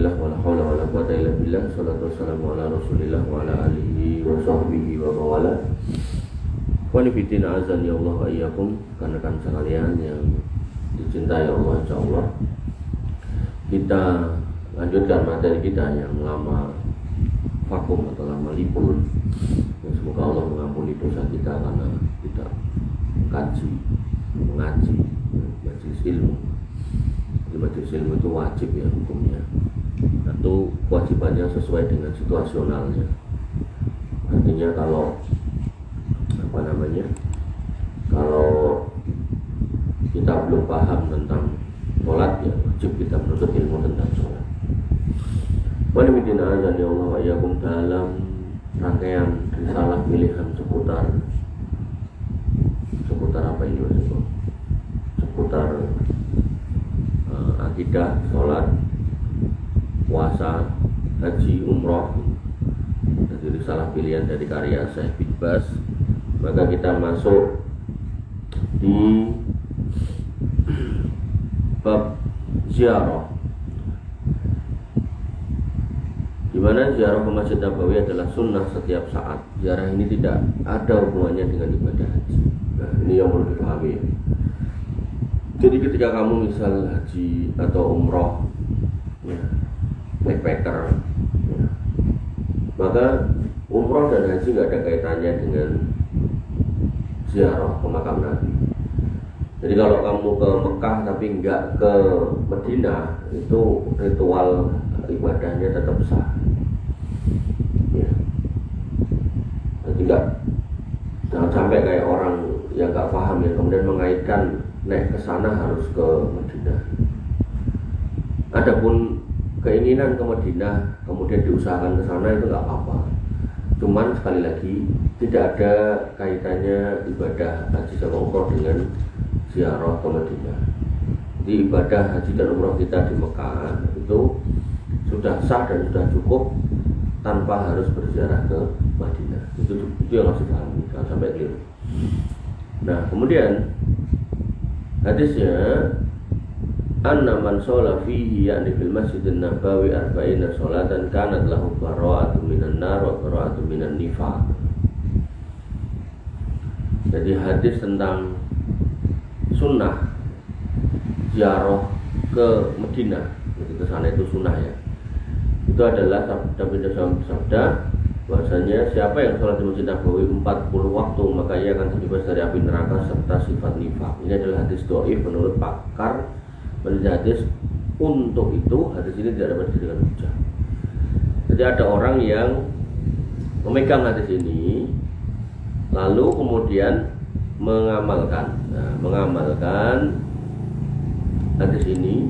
Bismillah wala haula wala quwata illa billah. Shallallahu wassalamu ala Rasulillah wa ala alihi wa sahbihi wa mawala. Qanifitin azan ya Allah wa iyyakum, rekan-rekan sekalian yang dicintai Allah insyaallah. Kita lanjutkan materi kita yang lama vakum atau lama libur. Ya, semoga Allah mengampuni dosa kita karena kita mengaji majelis ilmu. Majelis ilmu itu wajib ya hukumnya. Satu, kewajibannya sesuai dengan situasionalnya. Artinya kalau kalau kita belum paham tentang sholat, ya wajib kita menuntut ilmu tentang sholat. Wanimidina azan ya Allah wa iyyakum, dalam rangkaian risalah pilihan seputar apa ini maksudnya? Seputar akidah, sholat, puasa, haji, umroh. Jadi risalah pilihan dari karya Syekh bin Baz. Maka kita masuk di bab ziarah, di mana ziarah ke Masjid Nabawi adalah sunnah setiap saat. Ziarah ini tidak ada hubungannya dengan ibadah haji. Nah, ini yang perlu dipahami. Jadi ketika kamu misal haji atau umroh, ya, backpacker, ya, maka umroh dan haji nggak ada kaitannya dengan ziarah ke makam Nabi. Jadi kalau kamu ke Mekah tapi nggak ke Madinah, itu ritual ibadahnya tetap sah. Ya. Jadi jangan sampai kayak orang yang nggak paham ya kemudian mengaitkan naik ke sana harus ke Madinah. Adapun keinginan ke Madinah kemudian diusahakan ke sana itu nggak apa-apa. Cuman sekali lagi tidak ada kaitannya ibadah haji dan umroh dengan ziarah ke Madinah. Jadi ibadah haji dan umroh kita di Mekah itu sudah sah dan sudah cukup tanpa harus berziarah ke Madinah. Itu yang harus dipahami, jangan sampai keliru. Nah kemudian hadisnya, anna man shola fihi yakni fil masjidin nabawi arba'ina sholatan kanat lahu bara'atu minan nar wa bara'atu minan nifaq. Jadi hadis tentang sunnah ziarah ke Madinah, jadi ke sana itu sunnah ya. Itu adalah sabda bahwasanya siapa yang sholat di Masjid Nabawi 40 waktu maka ia akan terbebas dari api neraka serta sifat nifaq. Ini adalah hadis dhaif menurut pakar peneliti hadis. Untuk itu hadis ini tidak dapat dijadikan hujah. Jadi ada orang yang memegang hadis ini lalu kemudian mengamalkan hadis ini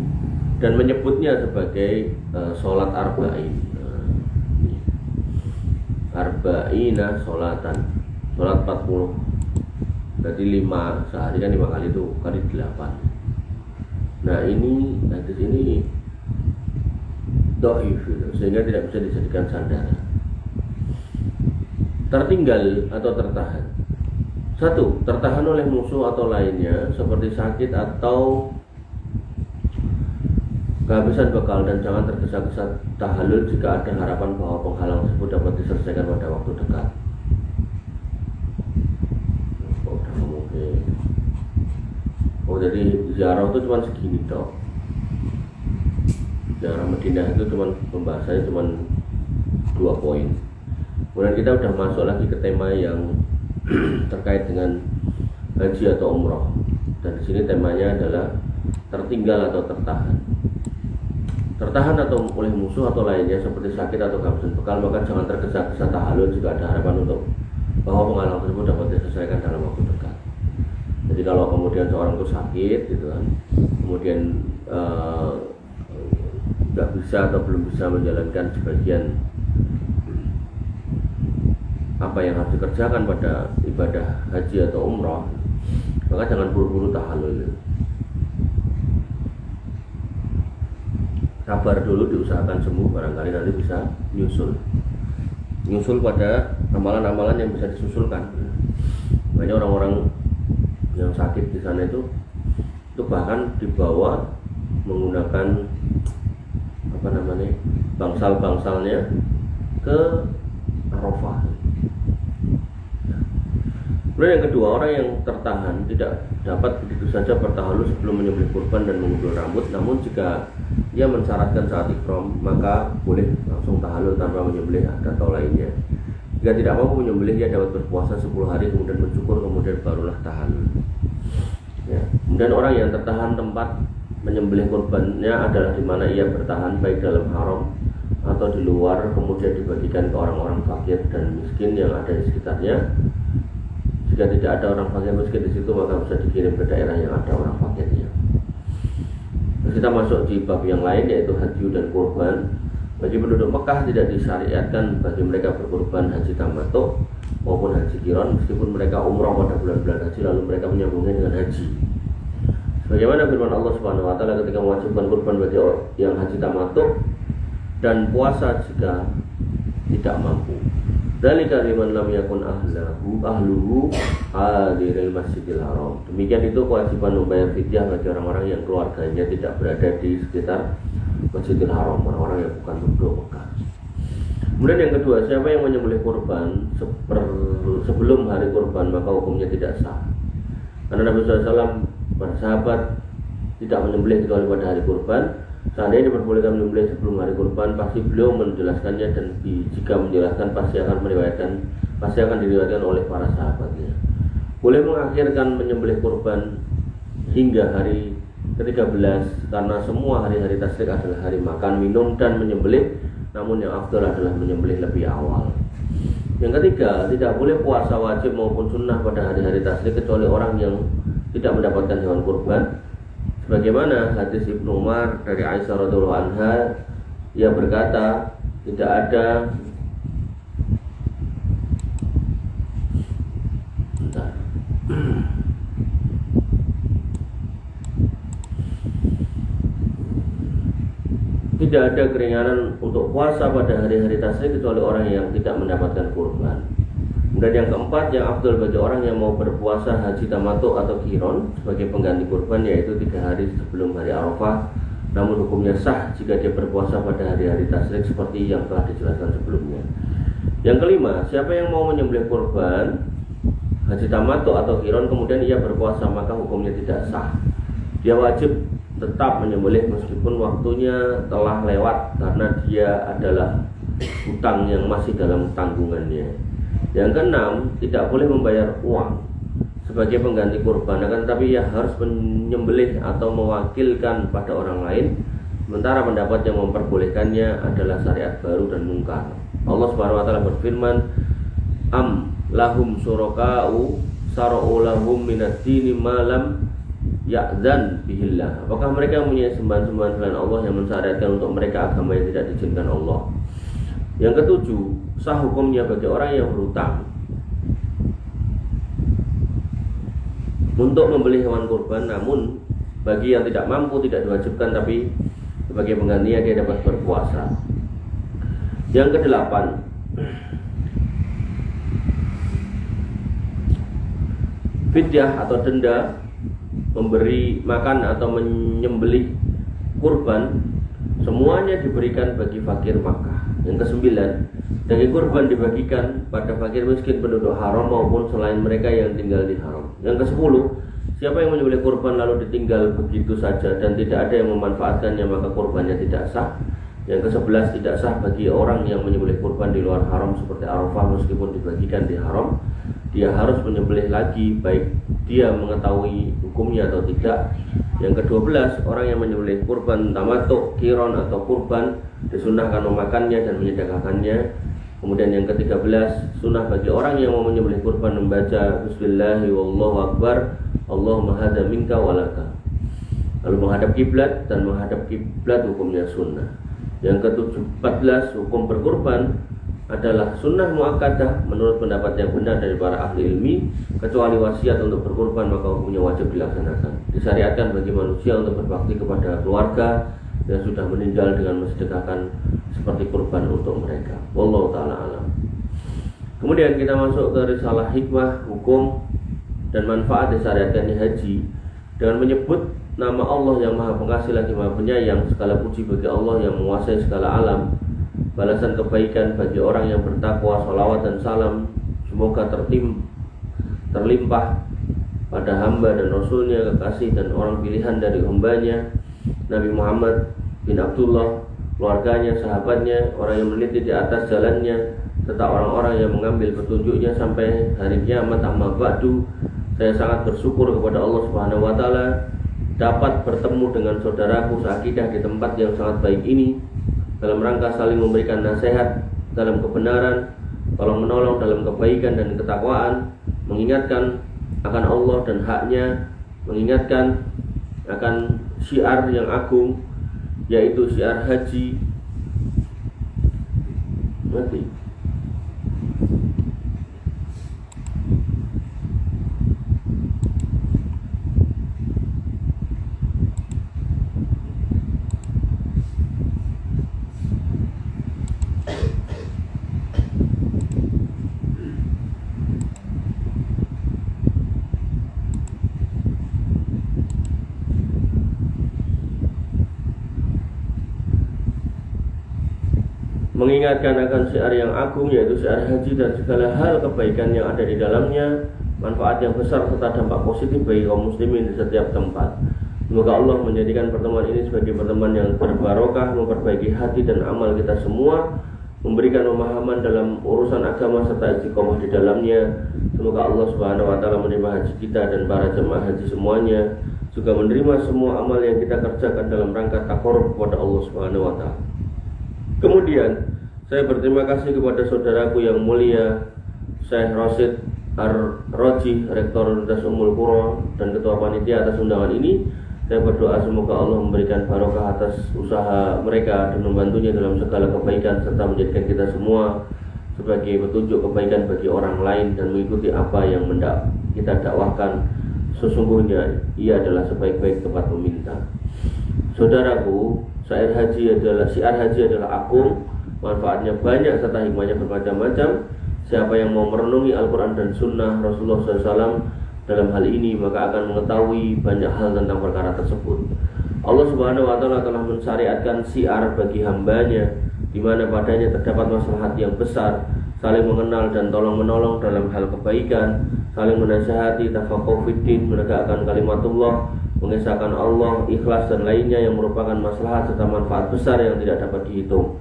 dan menyebutnya sebagai sholat arba'in. Arba'ina sholatan, sholat 40. Berarti 5 sehari kan 5 kali itu kali 8. Nah ini hadis ini dhaif sehingga tidak bisa dijadikan sandaran. Tertinggal atau tertahan. 1. Tertahan oleh musuh atau lainnya seperti sakit atau kehabisan bekal, dan jangan tergesa-gesa tahallul jika ada harapan bahwa penghalang tersebut dapat diselesaikan pada waktu dekat. Jadi ziarah itu cuma segini toh. Ziarah Madinah itu cuma pembahasannya cuma 2 poin. Kemudian kita udah masuk lagi ke tema yang terkait dengan haji atau umroh. Dan di sini temanya adalah tertinggal atau tertahan. Tertahan atau oleh musuh atau lainnya seperti sakit atau kehabisan bekal, maka jangan tergesa-gesa tahallul jika ada harapan untuk bahwa penghalang tersebut dapat diselesaikan dalam waktu dekat. Jadi kalau kemudian seorang itu sakit gitu kan, kemudian nggak bisa atau belum bisa menjalankan sebagian apa yang harus dikerjakan pada ibadah haji atau umroh, maka jangan buru-buru tahallul. Sabar dulu, diusahakan sembuh, barangkali nanti bisa nyusul pada amalan-amalan yang bisa disusulkan. Banyak orang-orang yang sakit di sana itu bahkan dibawa menggunakan bangsal-bangsalnya ke Arafah. Kemudian yang kedua, orang yang tertahan tidak dapat begitu saja bertahalul sebelum menyembelih kurban dan mengumpul rambut. Namun jika ia mensyaratkan saat ihram, maka boleh langsung tahalul tanpa menyembelih atau lainnya. Jika tidak mampu menyembelih, ia dapat berpuasa 10 hari kemudian mencukur, kemudian barulah tahalul. Ya. Kemudian orang yang tertahan tempat menyembelih kurbannya adalah di mana ia bertahan, baik dalam haram atau di luar, kemudian dibagikan ke orang-orang fakir dan miskin yang ada di sekitarnya. Jika tidak ada orang fakir miskin di situ, maka bisa dikirim ke daerah yang ada orang fakirnya. Kita masuk di bab yang lain, yaitu haji dan kurban. Bagi penduduk Mekah tidak disyariatkan bagi mereka berkurban haji tamattu maupun haji qiran, meskipun mereka umrah pada bulan-bulan haji lalu mereka menyambungnya dengan haji. Bagaimana firman Allah Subhanahu wa taala ketika mewajibkan kurban bagi yang haji tamattu dan puasa jika tidak mampu. Dzalika liman lam yakun ahluhu hadiril masjidil haram. Demikian itu kewajiban membayar fidyah bagi orang-orang yang keluarganya tidak berada di sekitar Masjidil Haram, orang-orang yang bukan penduduk Mekah. Kemudian yang kedua, siapa yang menyembelih kurban sebelum hari kurban, maka hukumnya tidak sah. Karena Nabi SAW bersahabat tidak menyembelih kecuali pada hari kurban. Seandainya diperbolehkan menyembelih sebelum hari kurban, pasti beliau menjelaskannya, dan jika menjelaskan pasti akan diriwayatkan oleh para sahabatnya. Boleh mengakhirkan menyembelih kurban hingga hari ke-13 karena semua hari-hari tasyrik adalah hari makan, minum, dan menyembelih. Namun yang afdal adalah menyembelih lebih awal. Yang ketiga, tidak boleh puasa wajib maupun sunnah pada hari-hari tasyrik kecuali orang yang tidak mendapatkan hewan kurban. Sebagaimana hadis Ibnu Umar dari Aisyah radhiyallahu anha, ia berkata, tidak ada keringanan untuk puasa pada hari-hari tasyrik kecuali orang yang tidak mendapatkan kurban. Dan yang keempat, yang afdal bagi orang yang mau berpuasa haji tamattu atau qiran sebagai pengganti kurban, yaitu 3 hari sebelum hari Arafah. Namun hukumnya sah jika dia berpuasa pada hari-hari tasyrik seperti yang telah dijelaskan sebelumnya. Yang kelima, siapa yang mau menyembelih kurban haji tamattu atau qiran kemudian ia berpuasa, maka hukumnya tidak sah. Dia wajib tetap menyembelih meskipun waktunya telah lewat karena dia adalah hutang yang masih dalam tanggungannya. Yang keenam, tidak boleh membayar uang sebagai pengganti kurban, akan tapi ia harus menyembelih atau mewakilkan pada orang lain. Sementara pendapat yang memperbolehkannya adalah syariat baru dan mungkar. Allah Subhanahu wa taala berfirman, am lahum syuraka'u syara'u lahum minad dini ma lam ya'zan bihillah. Apakah mereka mempunyai sembahan-sembahan selain Allah yang mensyariatkan untuk mereka agama yang tidak diizinkan Allah? Yang ketujuh, sah hukumnya bagi orang yang berhutang untuk membeli hewan kurban, namun bagi yang tidak mampu tidak diwajibkan, tapi sebagai penggantinya dia dapat berpuasa. Yang kedelapan, fidyah atau denda memberi makan atau menyembelih kurban semuanya diberikan bagi fakir Makkah. Yang kesembilan, daging kurban dibagikan pada fakir miskin penduduk haram maupun selain mereka yang tinggal di haram. Yang kesepuluh, siapa yang menyembelih kurban lalu ditinggal begitu saja dan tidak ada yang memanfaatkannya, maka kurbannya tidak sah. Yang ke-11, tidak sah bagi orang yang menyembelih kurban di luar haram seperti Arafah meskipun dibagikan di haram. Dia harus menyembelih lagi baik dia mengetahui hukumnya atau tidak. Yang ke-12, orang yang menyembelih kurban tamattu, qiran atau kurban disunahkan memakannya dan menyedekahkannya. Kemudian yang ke-13, sunnah bagi orang yang mau menyembelih kurban membaca bismillahi wallahu akbar, Allahumma hadza minka walaka, lalu menghadap kiblat, dan menghadap kiblat hukumnya sunnah. Yang ke-14, hukum berkurban adalah sunnah muakkadah menurut pendapat yang benar dari para ahli ilmi, kecuali wasiat untuk berkurban maka hukumnya wajib dilaksanakan. Disyariatkan bagi manusia untuk berbakti kepada keluarga yang sudah meninggal dengan mensedekahkan seperti kurban untuk mereka. Wallahu ta'ala alam. Kemudian kita masuk ke risalah hikmah, hukum dan manfaat disyariatkannya haji dengan menyebut nama Allah yang Maha Pengasih lagi Maha Penyayang. Segala puji bagi Allah yang menguasai segala alam. Balasan kebaikan bagi orang yang bertakwa. Salawat dan salam semoga terlimpah pada hamba dan Rasulnya, kekasih dan orang pilihan dari hambanya, Nabi Muhammad bin Abdullah, keluarganya, sahabatnya, orang yang meneliti di atas jalannya, serta orang-orang yang mengambil petunjuknya sampai hari kiamat. Amma ba'du, saya sangat bersyukur kepada Allah Subhanahu wa taala dapat bertemu dengan saudaraku seakidah di tempat yang sangat baik ini dalam rangka saling memberikan nasihat dalam kebenaran, tolong menolong dalam kebaikan dan ketakwaan, mengingatkan akan Allah dan haknya, mengingatkan akan syiar yang agung, yaitu syiar haji. Mati. Mengingatkan akan syiar yang agung, yaitu syiar haji dan segala hal kebaikan yang ada di dalamnya, manfaat yang besar serta dampak positif bagi kaum muslimin di setiap tempat. Semoga Allah menjadikan pertemuan ini sebagai pertemuan yang berbarokah, memperbaiki hati dan amal kita semua, memberikan pemahaman dalam urusan agama serta istiqomah di dalamnya. Semoga Allah Subhanahu wa taala menerima haji kita dan para jemaah haji semuanya, juga menerima semua amal yang kita kerjakan dalam rangka taqarrub kepada Allah Subhanahu wa taala. Kemudian saya berterima kasih kepada saudaraku yang mulia Syekh Rasid Ar-Roji, Rektor Universitas Ummul Qura dan Ketua Panitia atas undangan ini. Saya berdoa semoga Allah memberikan barokah atas usaha mereka dan membantunya dalam segala kebaikan, serta menjadikan kita semua sebagai petunjuk kebaikan bagi orang lain dan mengikuti apa yang kita dakwahkan. Sesungguhnya ia adalah sebaik-baik tempat meminta. Saudaraku, syiar haji adalah agung, manfaatnya banyak serta hikmahnya bermacam-macam. Siapa yang mau merenungi Al-Quran dan Sunnah Rasulullah SAW dalam hal ini, maka akan mengetahui banyak hal tentang perkara tersebut. Allah Subhanahu wa taala telah mensyariatkan syiar bagi hambanya, di mana padanya terdapat maslahat yang besar, saling mengenal dan tolong menolong dalam hal kebaikan, saling menasihati, tafaqquh fiddin, menegakkan kalimatullah, mengesahkan Allah, ikhlas dan lainnya yang merupakan maslahat serta manfaat besar yang tidak dapat dihitung.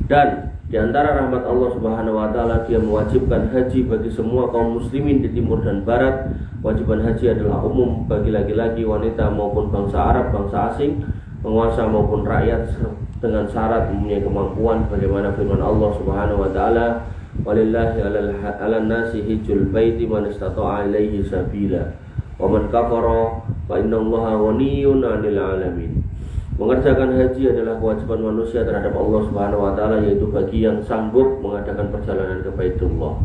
Dan di antara rahmat Allah Subhanahu wa taala, Dia mewajibkan haji bagi semua kaum muslimin di timur dan barat. Kewajiban haji adalah umum bagi laki-laki, wanita maupun bangsa Arab, bangsa asing, penguasa maupun rakyat, dengan syarat mempunyai kemampuan bagaimana firman Allah Subhanahu wa taala, walillahi 'alan nasi hijjul baiti man istata'a ilaihi sabila wa man kafara fa innallaha ghaniyyun 'anil 'alamin. Mengerjakan haji adalah kewajiban manusia terhadap Allah Subhanahu wa taala, yaitu bagi yang sanggup mengadakan perjalanan ke Baitullah.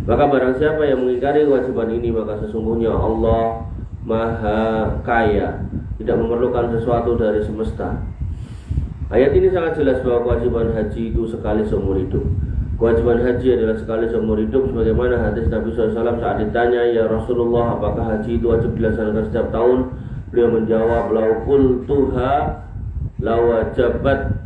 Maka barang siapa yang mengingkari kewajiban ini, maka sesungguhnya Allah Maha Kaya, tidak memerlukan sesuatu dari semesta. Ayat ini sangat jelas bahwa kewajiban haji itu sekali seumur hidup. Kewajiban haji adalah sekali seumur hidup, sebagaimana hadis Nabi SAW saat ditanya, "Ya Rasulullah, apakah haji itu wajib dilaksanakan setiap tahun?" Beliau menjawab, "Lau qultuha lawajabat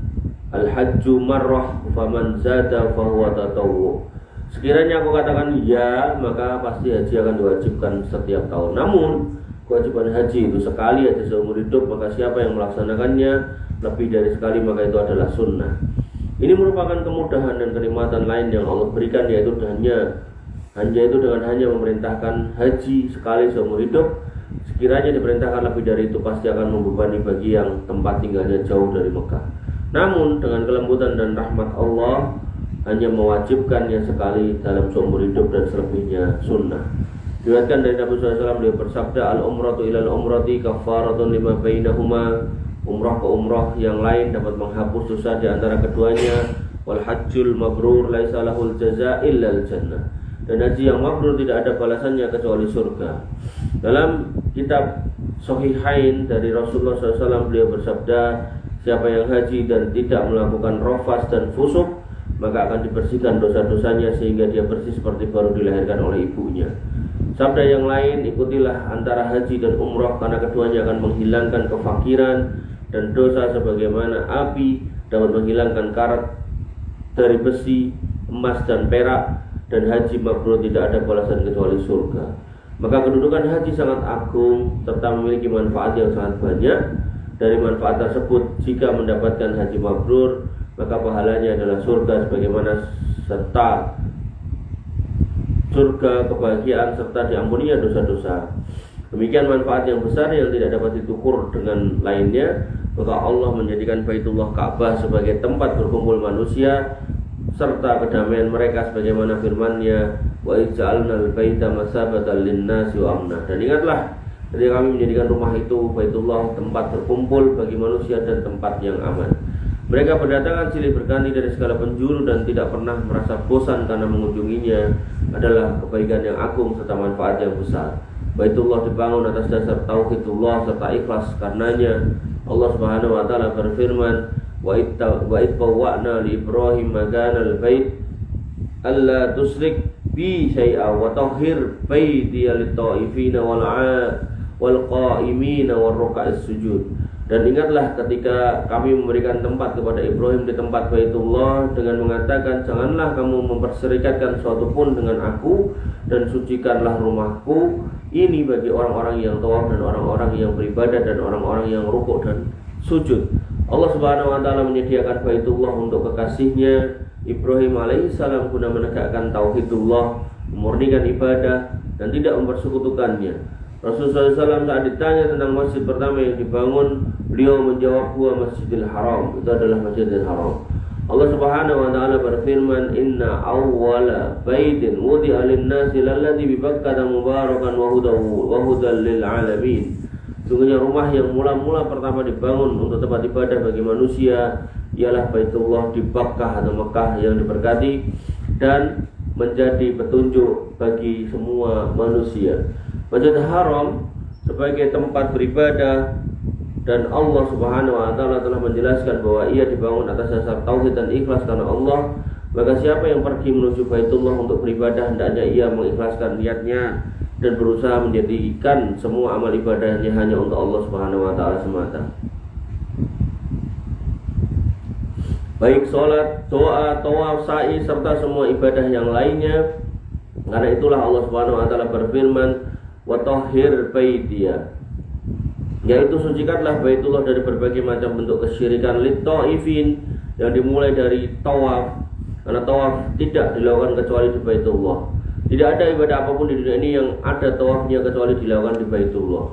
al-hajju marrah faman zada fahuwa tatawwu." Sekiranya aku katakan ya, maka pasti haji akan diwajibkan setiap tahun. Namun kewajiban haji itu sekali aja seumur hidup, maka siapa yang melaksanakannya lebih dari sekali, maka itu adalah sunnah. Ini merupakan kemudahan dan kenikmatan lain yang Allah berikan, yaitu dengan hanya memerintahkan haji sekali seumur hidup. Sekiranya diperintahkan lebih dari itu, pasti akan membebani bagi yang tempat tinggalnya jauh dari Mekah. Namun dengan kelembutan dan rahmat Allah, hanya mewajibkannya sekali dalam seumur hidup dan selebihnya sunnah. Diriwayatkan dari Nabi SAW, beliau bersabda, "Al-umratu ilal umrati kafaratun lima bainahuma." Umrah ke umrah yang lain dapat menghapus dosa di antara keduanya. Wal hajjul mabrur laisa lahul jazaa illal jannah. Dan haji yang mabrur tidak ada balasannya kecuali surga. Dalam kitab Sahihain dari Rasulullah SAW, beliau bersabda, "Siapa yang haji dan tidak melakukan rafas dan fusuk, maka akan dibersihkan dosa-dosanya sehingga dia bersih seperti baru dilahirkan oleh ibunya." Sabda yang lain, ikutilah antara haji dan umrah karena keduanya akan menghilangkan kefakiran dan dosa sebagaimana api dapat menghilangkan karat dari besi, emas dan perak, dan haji mabrur tidak ada balasan kecuali surga. Maka kedudukan haji sangat agung serta memiliki manfaat yang sangat banyak. Dari manfaat tersebut, jika mendapatkan haji mabrur, maka pahalanya adalah surga sebagaimana serta surga, kebahagiaan serta diampuninya dosa-dosa. Demikian manfaat yang besar yang tidak dapat ditukur dengan lainnya. Maka Allah menjadikan Baitullah Ka'bah sebagai tempat berkumpul manusia serta kedamaian mereka sebagaimana firman-Nya, wa ij'alnal baita masabatan lin-nasi wa amna. Dan ingatlah, ketika kami menjadikan rumah itu Baitullah tempat berkumpul bagi manusia dan tempat yang aman. Mereka berdatangan silih berganti dari segala penjuru dan tidak pernah merasa bosan karena mengunjunginya adalah kebaikan yang agung serta manfaat yang besar. Baitullah dibangun atas dasar tauhidullah serta ikhlas karenanya. Allah Subhanahu wa taala berfirman, wa id bawwa'na li Ibrahim makanal bait alla tusyrik bi syai'a wa tahhir baitiya lit-ta'ifina wal qa'imina war ruk'is sujud. Dan ingatlah ketika kami memberikan tempat kepada Ibrahim di tempat Baitullah dengan mengatakan, janganlah kamu memperserikatkan suatu pun dengan aku dan sucikanlah rumahku ini bagi orang-orang yang tawaf dan orang-orang yang beribadah dan orang-orang yang rukuk dan sujud. Allah Subhanahu wa taala menyediakan Baitullah untuk kekasihnya Ibrahim alaihissalam guna menegakkan tauhidullah, memurnikan ibadah dan tidak mempersekutukannya. Rasulullah SAW saat ditanya tentang masjid pertama yang dibangun, beliau menjawab, huwa Masjidil Haram, itu adalah Masjidil Haram. Allah Subhanahu wa taala berfirman, inna awwala baitin wudi'a lin-nasi lalladzi bi Bakkah mubarakan wa hudan lil alamin. Sungguhnya rumah yang mula-mula pertama dibangun untuk tempat ibadah bagi manusia ialah Baitullah di Bakkah atau Mekah yang diberkati dan menjadi petunjuk bagi semua manusia. Masjidil Haram sebagai tempat beribadah, dan Allah Subhanahu wa taala telah menjelaskan bahwa ia dibangun atas dasar tauhid dan ikhlas karena Allah. Maka siapa yang pergi menuju Baitullah untuk beribadah, hendaknya ia mengikhlaskan niatnya dan berusaha menjadikan semua amal ibadahnya hanya untuk Allah Subhanahu wa taala semata. Baik sholat, doa, tawaf, sa'i serta semua ibadah yang lainnya. Karena itulah Allah Subhanahu wa taala berfirman, wa tahhir baitiya, yaitu sucikanlah Baitullah dari berbagai macam bentuk kesyirikan, lit-ta'ifin, yang dimulai dari tawaf, karena tawaf tidak dilakukan kecuali di Baitullah. Tidak ada ibadah apapun di dunia ini yang ada tawafnya kecuali dilakukan di Baitullah.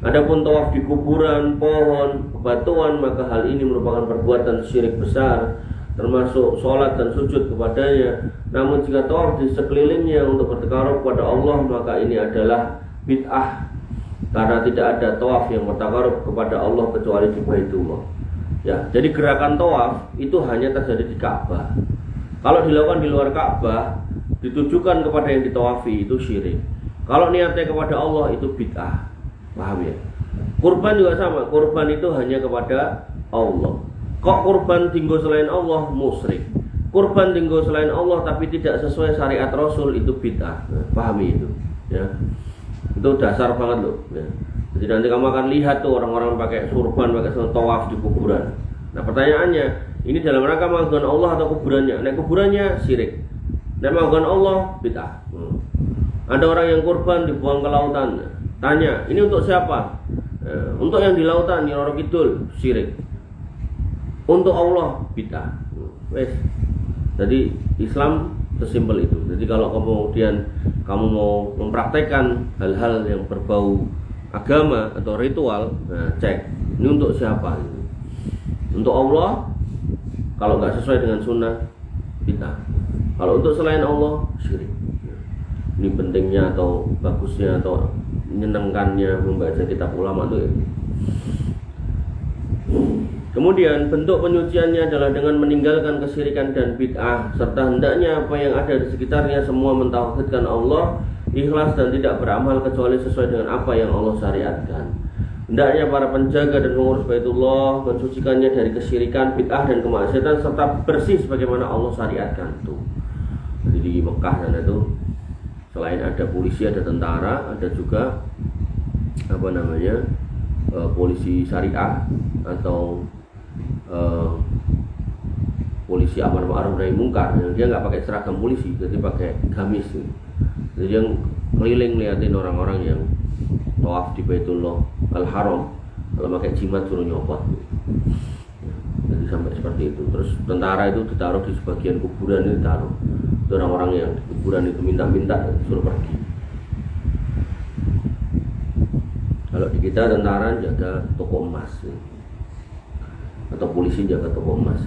Adapun tawaf di kuburan, pohon, bebatuan, maka hal ini merupakan perbuatan syirik besar, termasuk sholat dan sujud kepadanya. Namun jika tawaf di sekelilingnya untuk bertakarub kepada Allah, maka ini adalah bid'ah, karena tidak ada tawaf yang bertakarub kepada Allah kecuali di Baitullah. Ya, jadi gerakan tawaf itu hanya terjadi di Ka'bah. Kalau dilakukan di luar Ka'bah, ditujukan kepada yang ditawafi, itu syirik. Kalau niatnya kepada Allah, itu bid'ah. Paham ya? Kurban juga sama, kurban itu hanya kepada Allah. Kok kurban tinggal selain Allah, musyrik. Kurban tinggal selain Allah tapi tidak sesuai syariat Rasul, itu bid'ah. Pahami itu ya. Itu dasar banget loh ya. Jadi nanti kamu akan lihat tuh orang-orang pakai surban, pakai tawaf di kuburan. Nah pertanyaannya, ini dalam rangka mengagungkan Allah atau kuburannya? Nah kuburannya syirik, dan mengagungkan Allah bid'ah. Ada orang yang kurban dibuang ke lautan. Tanya, ini untuk siapa? Untuk yang di lautan, di Roro Kidul, syirik. Untuk Allah bid'ah. Wes. Jadi Islam sesimpel itu. Jadi kalau kemudian kamu mau mempraktekkan hal-hal yang berbau agama atau ritual, nah cek ini untuk siapa? Untuk Allah, kalau nggak sesuai dengan sunnah, bid'ah. Kalau untuk selain Allah, syirik. Ini pentingnya atau bagusnya atau menyenangkannya membaca kitab ulama itu ya. Kemudian bentuk penyuciannya adalah dengan meninggalkan kesyirikan dan bid'ah, serta hendaknya apa yang ada di sekitarnya semua mentauhidkan Allah, ikhlas dan tidak beramal kecuali sesuai dengan apa yang Allah syariatkan. Hendaknya para penjaga dan pengurus Baitullah mensucikannya dari kesyirikan, bid'ah dan kemaksiatan serta bersih sebagaimana Allah syariatkan itu. Jadi di Mekah sana itu Selain ada polisi, ada tentara, ada juga polisi syariah atau polisi amar ma'ruf nahi mungkar. Dia nggak pakai seragam polisi, jadi pakai gamis. Jadi yang keliling liatin orang-orang yang tawaf di Baitullah Al-Haram, kalau pakai jimat suruh nyopot. Jadi sampai seperti itu. Terus tentara itu ditaruh di sebagian kuburan, itu ditaruh. Itu orang-orang yang di kuburan itu minta-minta suruh pergi. Kalau di kita tentara jaga toko emas atau polisi jaga toko emas.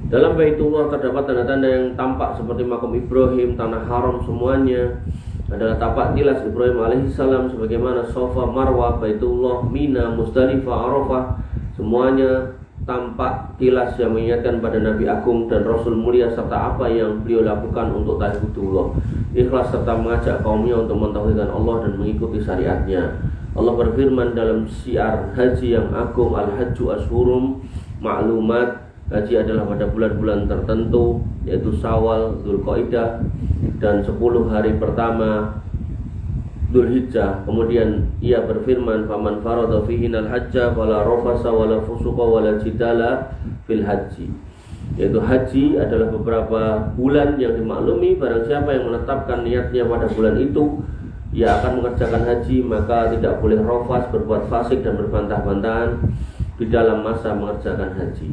Dalam Baitullah terdapat tanda-tanda yang tampak seperti makam Ibrahim, tanah haram semuanya adalah tapak tilas Ibrahim alaihissalam, sebagaimana Safa, Marwah, Baitullah, Mina, Musdalifah, Arafah, semuanya tampak tilas yang mengingatkan pada Nabi Agung dan Rasul mulia serta apa yang beliau lakukan untuk ta'budullah, ikhlas serta mengajak kaumnya untuk mentauhidkan Allah dan mengikuti syariatnya. Allah berfirman dalam syiar haji yang agung, Al-Hajju Ashhurum Ma'lumat. Haji adalah pada bulan-bulan tertentu, yaitu Syawal, Dzulqa'dah, dan 10 hari pertama Dzulhijjah. Kemudian ia berfirman, faman farada fihinal hajja fala rafasa wala fusuqa wala jidala fil haji. Yaitu haji adalah beberapa bulan yang dimaklumi. Barang siapa yang menetapkan niatnya pada bulan itu, ia akan mengerjakan haji, maka tidak boleh rafas, berbuat fasik dan berbantah-bantahan di dalam masa mengerjakan haji.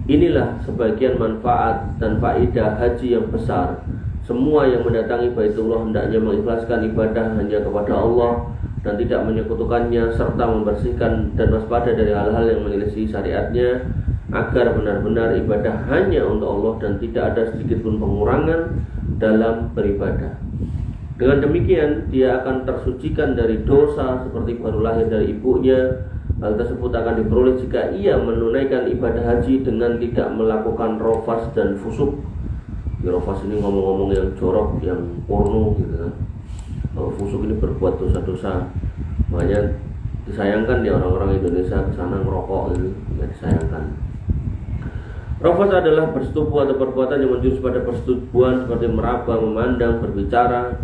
Inilah sebagian manfaat dan faedah haji yang besar. Semua yang mendatangi Baitullah hendaknya mengikhlaskan ibadah hanya kepada Allah dan tidak menyekutukannya, serta membersihkan dan waspada dari hal-hal yang menyelisih syariatnya, agar benar-benar ibadah hanya untuk Allah dan tidak ada sedikit pun pengurangan dalam beribadah. Dengan demikian dia akan tersucikan dari dosa seperti baru lahir dari ibunya. Hal tersebut akan diperoleh jika ia menunaikan ibadah haji dengan tidak melakukan rafas dan fusuk. Rafas ini ngomong-ngomong yang jorok, yang porno gitu kan. Kalau fusuk ini berbuat dosa-dosa. Makanya disayangkan ya orang-orang Indonesia kesana ngerokok gitu, nggak disayangkan. Rafas adalah bersetubuh atau perbuatan yang menjurus pada persetubuhan seperti meraba, memandang, berbicara.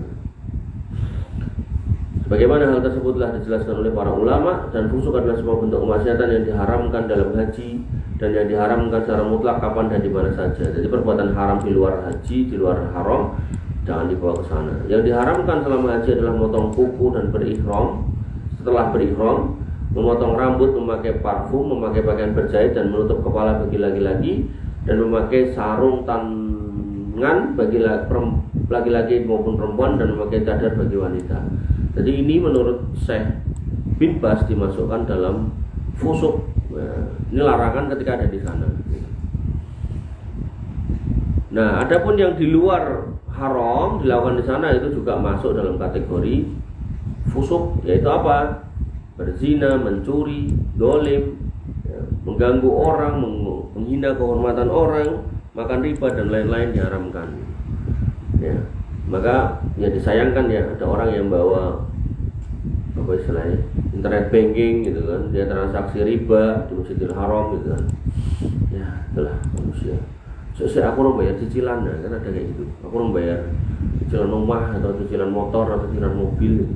Bagaimana hal tersebut telah dijelaskan oleh para ulama, dan fusuk adalah semua bentuk kemaksiatan yang diharamkan dalam haji dan yang diharamkan secara mutlak kapan dan di mana saja. Jadi perbuatan haram di luar haji, di luar haram, jangan dibawa ke sana. Yang diharamkan selama haji adalah memotong kuku dan berihram. Setelah berihram, memotong rambut, memakai parfum, memakai pakaian berjahit dan menutup kepala bagi laki-laki, dan memakai sarung tangan bagi laki-laki maupun perempuan, dan memakai cadar bagi wanita. Jadi ini menurut Syekh bin Baz dimasukkan dalam fusuk. Ini larangan ketika ada di sana. Nah, adapun yang di luar haram dilakukan di sana itu juga masuk dalam kategori fusuk, yaitu apa? Berzina, mencuri, dolim, mengganggu orang, menghina kehormatan orang, makan riba dan lain-lain diharamkan. Ya. Maka ya disayangkan ya ada orang yang bawa apa istilahnya internet banking gitu kan, dia transaksi riba di Masjidil Haram gitu kan. Ya itulah manusia. Saya aku mau bayar cicilan, nah, kan ada kayak gitu. Aku mau bayar cicilan rumah atau cicilan motor atau cicilan mobil gitu,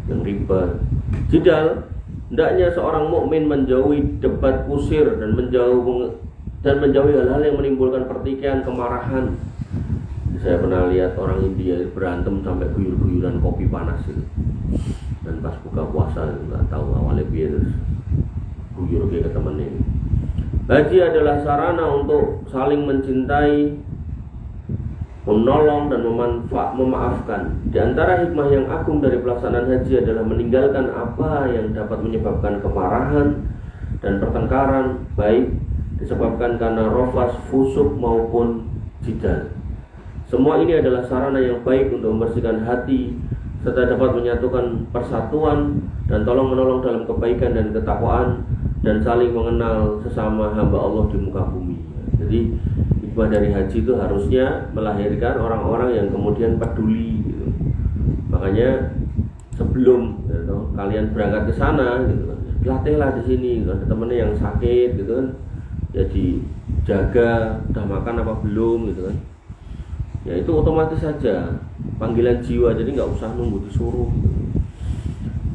yang riba. Jidal, hendaknya seorang mukmin menjauhi debat kusir dan menjauhi hal-hal yang menimbulkan pertikaian, kemarahan. Saya pernah lihat orang India berantem sampai guyur-guyuran kopi panas itu. Dan pas buka puasa nggak tahu awalnya biar guyur ke teman ini. Haji adalah sarana untuk saling mencintai, menolong dan memaafkan. Di antara hikmah yang agung dari pelaksanaan haji adalah meninggalkan apa yang dapat menyebabkan kemarahan dan pertengkaran, baik disebabkan karena rafas, fusuk maupun jidal. Semua ini adalah sarana yang baik untuk membersihkan hati serta dapat menyatukan persatuan dan tolong-menolong dalam kebaikan dan ketakwaan dan saling mengenal sesama hamba Allah di muka bumi. Jadi hikmah dari haji itu harusnya melahirkan orang-orang yang kemudian peduli gitu. Makanya sebelum gitu, kalian berangkat ke sana gitu, latihlah di sini. Ada temennya yang sakit gitu kan, ya dijaga, udah makan apa belum gitu kan. ya itu otomatis saja panggilan jiwa, jadi nggak usah nunggu disuruh.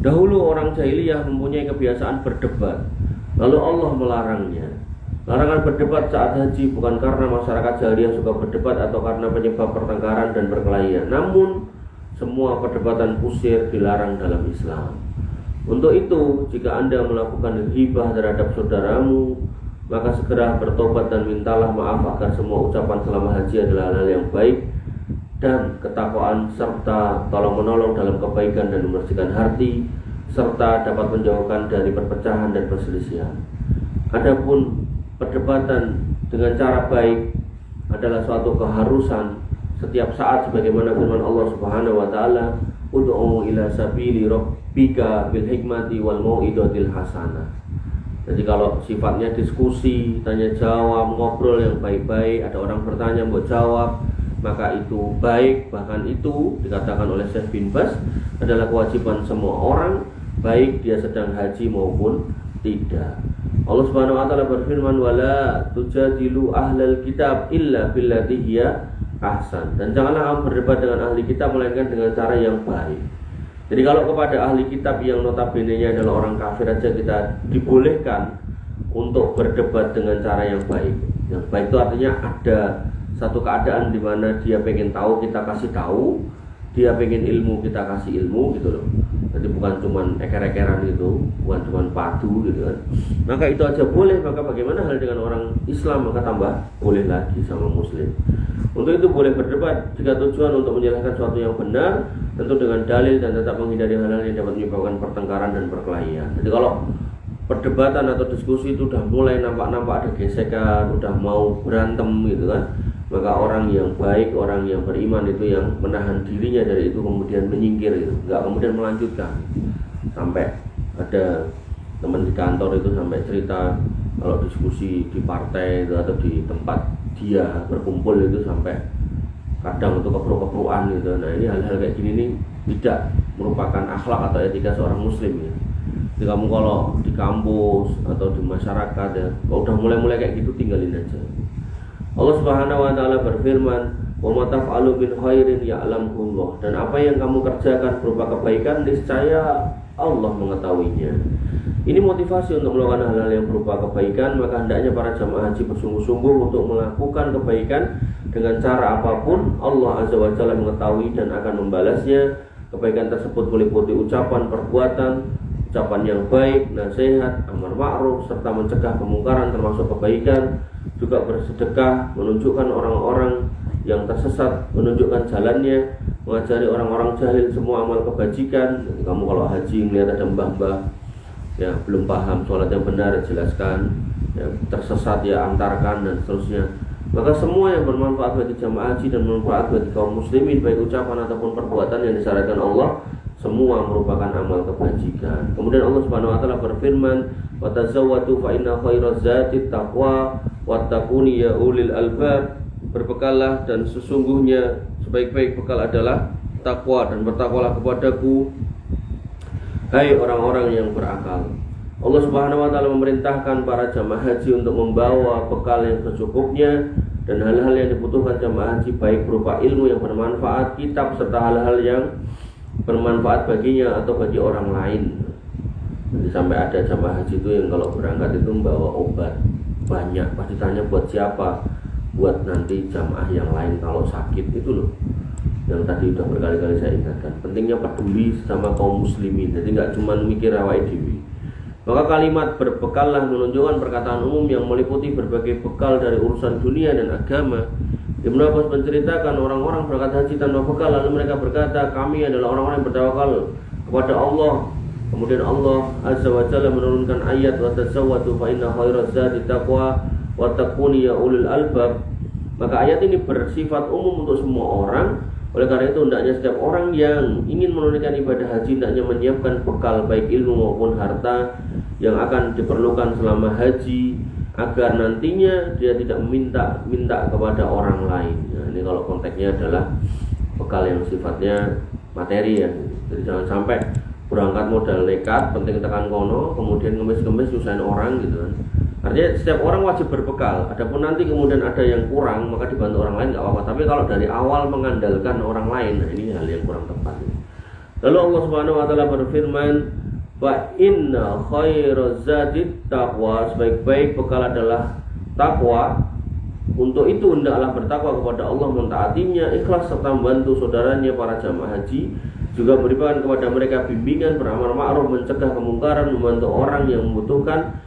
Dahulu orang jahiliyah mempunyai kebiasaan berdebat, lalu Allah melarangnya. Larangan berdebat saat haji bukan karena masyarakat jahiliyah suka berdebat atau karena penyebab pertengkaran dan perkelahian, namun semua perdebatan kusir dilarang dalam Islam. Untuk itu, jika Anda melakukan ghibah terhadap saudaramu, maka segera bertobat dan mintalah maaf agar semua ucapan selama haji adalah hal yang baik dan ketakwaan serta tolong-menolong dalam kebaikan dan membersihkan hati serta dapat menjauhkan dari perpecahan dan perselisihan. Adapun perdebatan dengan cara baik adalah suatu keharusan setiap saat sebagaimana firman Allah Subhanahu wa taala, ud'u ila sabili rabbika bil hikmati wal mau'izatil hasanah. Jadi kalau sifatnya diskusi, tanya jawab, ngobrol yang baik-baik, ada orang bertanya mau jawab, maka itu baik. Bahkan itu dikatakan oleh Syekh bin Baz adalah kewajiban semua orang, baik dia sedang haji maupun tidak. Allah Subhanahu wa taala berfirman, wala tujadilu ahlal kitab illa billati hiya ahsan. Dan janganlah kamu berdebat dengan ahli kitab melainkan dengan cara yang baik. Jadi kalau kepada ahli kitab yang notabene-nya adalah orang kafir aja kita dibolehkan untuk berdebat dengan cara yang baik. Yang baik itu artinya ada satu keadaan di mana dia pengen tahu, kita kasih tahu, dia pengen ilmu, kita kasih ilmu gitu loh. Jadi bukan cuman eker-ekeran gitu, bukan cuman padu gitu kan. Maka itu aja boleh, maka bagaimana hal dengan orang Islam, maka tambah boleh lagi sama muslim. Untuk itu boleh berdebat jika tujuan untuk menjelaskan sesuatu yang benar, tentu dengan dalil dan tetap menghindari hal-hal yang dapat menyebabkan pertengkaran dan perkelahian. Jadi kalau perdebatan atau diskusi itu udah mulai nampak-nampak ada gesekan, udah mau berantem gitu kan, maka orang yang baik, orang yang beriman itu yang menahan dirinya dari itu, kemudian menyingkir gitu, nggak kemudian melanjutkan. Sampai ada teman di kantor itu sampai cerita kalau diskusi di partai itu atau di tempat dia berkumpul itu sampai kadang itu keperluan gitu. Nah ini hal-hal kayak gini nih tidak merupakan akhlak atau etika seorang muslim ya. Jadi kamu kalau di kampus atau di masyarakat ya, kalau udah mulai-mulai kayak gitu tinggalin aja. Allah Subhanahu wa taala berfirman, "Wa ma taf'alu min khairin ya'lamullah." Dan apa yang kamu kerjakan berupa kebaikan niscaya Allah mengetahuinya. Ini motivasi untuk melakukan hal-hal yang berupa kebaikan, maka hendaknya para jamaah haji bersungguh-sungguh untuk melakukan kebaikan dengan cara apapun. Allah Azza wa Jalla mengetahui dan akan membalasnya. Kebaikan tersebut meliputi ucapan, perbuatan, ucapan yang baik, nasihat, amar ma'ruf, serta mencegah kemungkaran termasuk kebaikan. Juga bersedekah, menunjukkan orang-orang yang tersesat, menunjukkan jalannya, mengajari orang-orang jahil semua amal kebajikan. Jadi kamu kalau haji melihat ada mbah-mbah ya belum paham sholat yang benar, jelaskan, ya, tersesat ya antarkan, dan seterusnya. Maka semua yang bermanfaat bagi jamaah haji dan bermanfaat bagi kaum muslimin, baik ucapan ataupun perbuatan yang disyariatkan Allah, semua merupakan amal kebajikan. Kemudian Allah Subhanahu wa taala berfirman, "Wa tazawwadu fa inna khairaz zati taqwa wattaquni ya ulil albab." Berbekallah dan sesungguhnya sebaik-baik bekal adalah takwa, dan bertakwalah kepadaku hai orang-orang yang berakal. Allah Subhanahu wa taala memerintahkan para jamaah haji untuk membawa bekal yang secukupnya dan hal-hal yang dibutuhkan jamaah haji, baik berupa ilmu yang bermanfaat, kitab, serta hal-hal yang bermanfaat baginya atau bagi orang lain. Jadi sampai ada jamaah haji itu yang kalau berangkat itu membawa obat banyak, pasti tanya buat siapa? Buat nanti jamaah yang lain kalau sakit itu loh. Yang tadi udah berkali-kali saya ingatkan, pentingnya peduli sama kaum muslimin. Jadi nggak cuma mikir awake dhewe. Maka kalimat berbekallah menunjukkan perkataan umum yang meliputi berbagai bekal dari urusan dunia dan agama. Ibnu Abbas menceritakan orang-orang berangkat haji tanpa bekal, lalu mereka berkata, kami adalah orang-orang yang bertawakal kepada Allah. Kemudian Allah Azza wa Jalla menurunkan ayat, wa tazawwadu fa inna khairaz zadi taqwa wattaquni ya ulil albab. Maka ayat ini bersifat umum untuk semua orang. Oleh karena itu hendaknya setiap orang yang ingin menunaikan ibadah haji hendaknya menyiapkan bekal baik ilmu maupun harta yang akan diperlukan selama haji, agar nantinya dia tidak minta kepada orang lain. Nah, ini kalau konteksnya adalah bekal yang sifatnya materi ya. Jadi jangan sampai berangkat modal nekat, penting tekan kono, kemudian ngemis-ngemis nyusahin orang gitu kan. Artinya setiap orang wajib berbekal. Adapun nanti kemudian ada yang kurang, maka dibantu orang lain nggak apa-apa. Tapi kalau dari awal mengandalkan orang lain, nah ini hal yang kurang tepat. Lalu Allah Subhanahu wa taala berfirman, "Fa inna khairaz zadit taqwa." Sebaik-baik bekal adalah takwa. Untuk itu hendaklah bertakwa kepada Allah, mentaatinya, ikhlas serta membantu saudaranya para jamaah haji, juga berikan kepada mereka bimbingan, beramal ma'ruf, mencegah kemungkaran, membantu orang yang membutuhkan,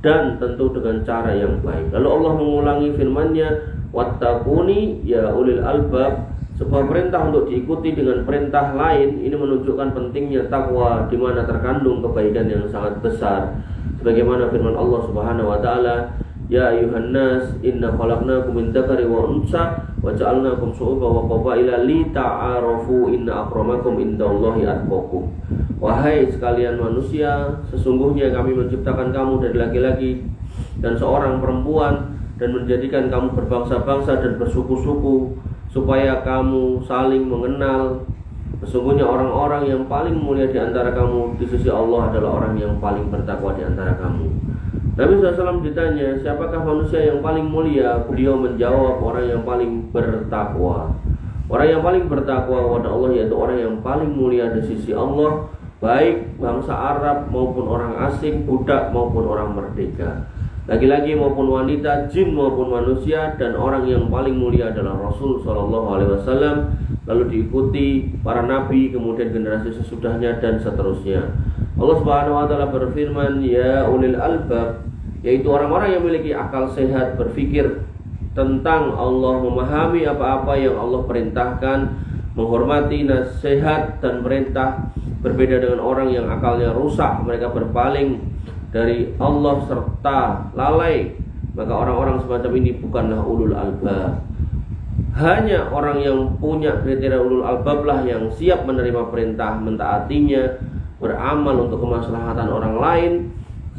dan tentu dengan cara yang baik. Lalu Allah mengulangi firman-Nya, "Wattaquni ya ulil albab." Sebuah perintah untuk diikuti dengan perintah lain. Ini menunjukkan pentingnya takwa, di mana terkandung kebaikan yang sangat besar. Sebagaimana firman Allah Subhanahu wa taala, "Ya ayuhan nas, inna khalaqnakum min dzakari wa unsa wa ja'alnakum syu'uban wa qabaila lita'arafu inna akramakum indallahi atqakum." Wahai sekalian manusia, sesungguhnya kami menciptakan kamu dari laki-laki dan seorang perempuan, dan menjadikan kamu berbangsa-bangsa dan bersuku-suku, supaya kamu saling mengenal. Sesungguhnya orang-orang yang paling mulia di antara kamu di sisi Allah adalah orang yang paling bertakwa di antara kamu. Nabi SAW ditanya, siapakah manusia yang paling mulia? Beliau menjawab, orang yang paling bertakwa. Orang yang paling bertakwa kepada Allah yaitu orang yang paling mulia di sisi Allah, baik bangsa Arab maupun orang asing, budak maupun orang merdeka, laki-laki maupun wanita, jin maupun manusia. Dan orang yang paling mulia adalah Rasul SAW, lalu diikuti para nabi, kemudian generasi sesudahnya, dan seterusnya. Allah Subhanahu wa taala berfirman, "Ya ulil albab," yaitu orang-orang yang memiliki akal sehat, berpikir tentang Allah, memahami apa-apa yang Allah perintahkan, menghormati nasihat dan perintah. Berbeda dengan orang yang akalnya rusak, mereka berpaling dari Allah serta lalai. Maka orang-orang semacam ini bukanlah ulul albab. Hanya orang yang punya kriteria ulul albab lah yang siap menerima perintah, mentaatinya, beramal untuk kemaslahatan orang lain.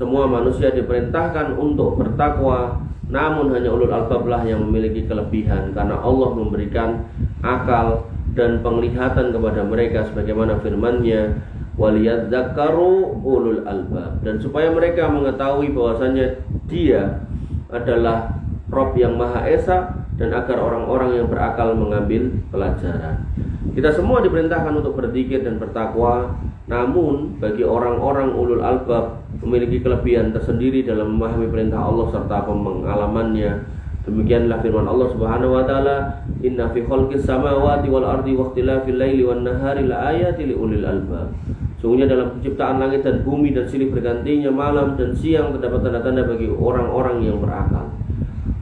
Semua manusia diperintahkan untuk bertakwa, namun hanya ulul albab lah yang memiliki kelebihan, karena Allah memberikan akal dan penglihatan kepada mereka, sebagaimana firman-Nya, "Waliyadzakkaru ulul albab." Dan supaya mereka mengetahui bahwasanya Dia adalah Rabb yang Maha Esa, dan agar orang-orang yang berakal mengambil pelajaran. Kita semua diperintahkan untuk berzikir dan bertakwa, namun bagi orang-orang ulul albab memiliki kelebihan tersendiri dalam memahami perintah Allah serta pengalamannya. Demikianlah firman Allah Subhanahu wa taala, "Inna fi khalqis samawati wal ardi wa ikhtilafil laili wan nahari laayatil liulil albab." Sungguhnya dalam penciptaan langit dan bumi dan silih bergantinya malam dan siang terdapat tanda-tanda bagi orang-orang yang berakal.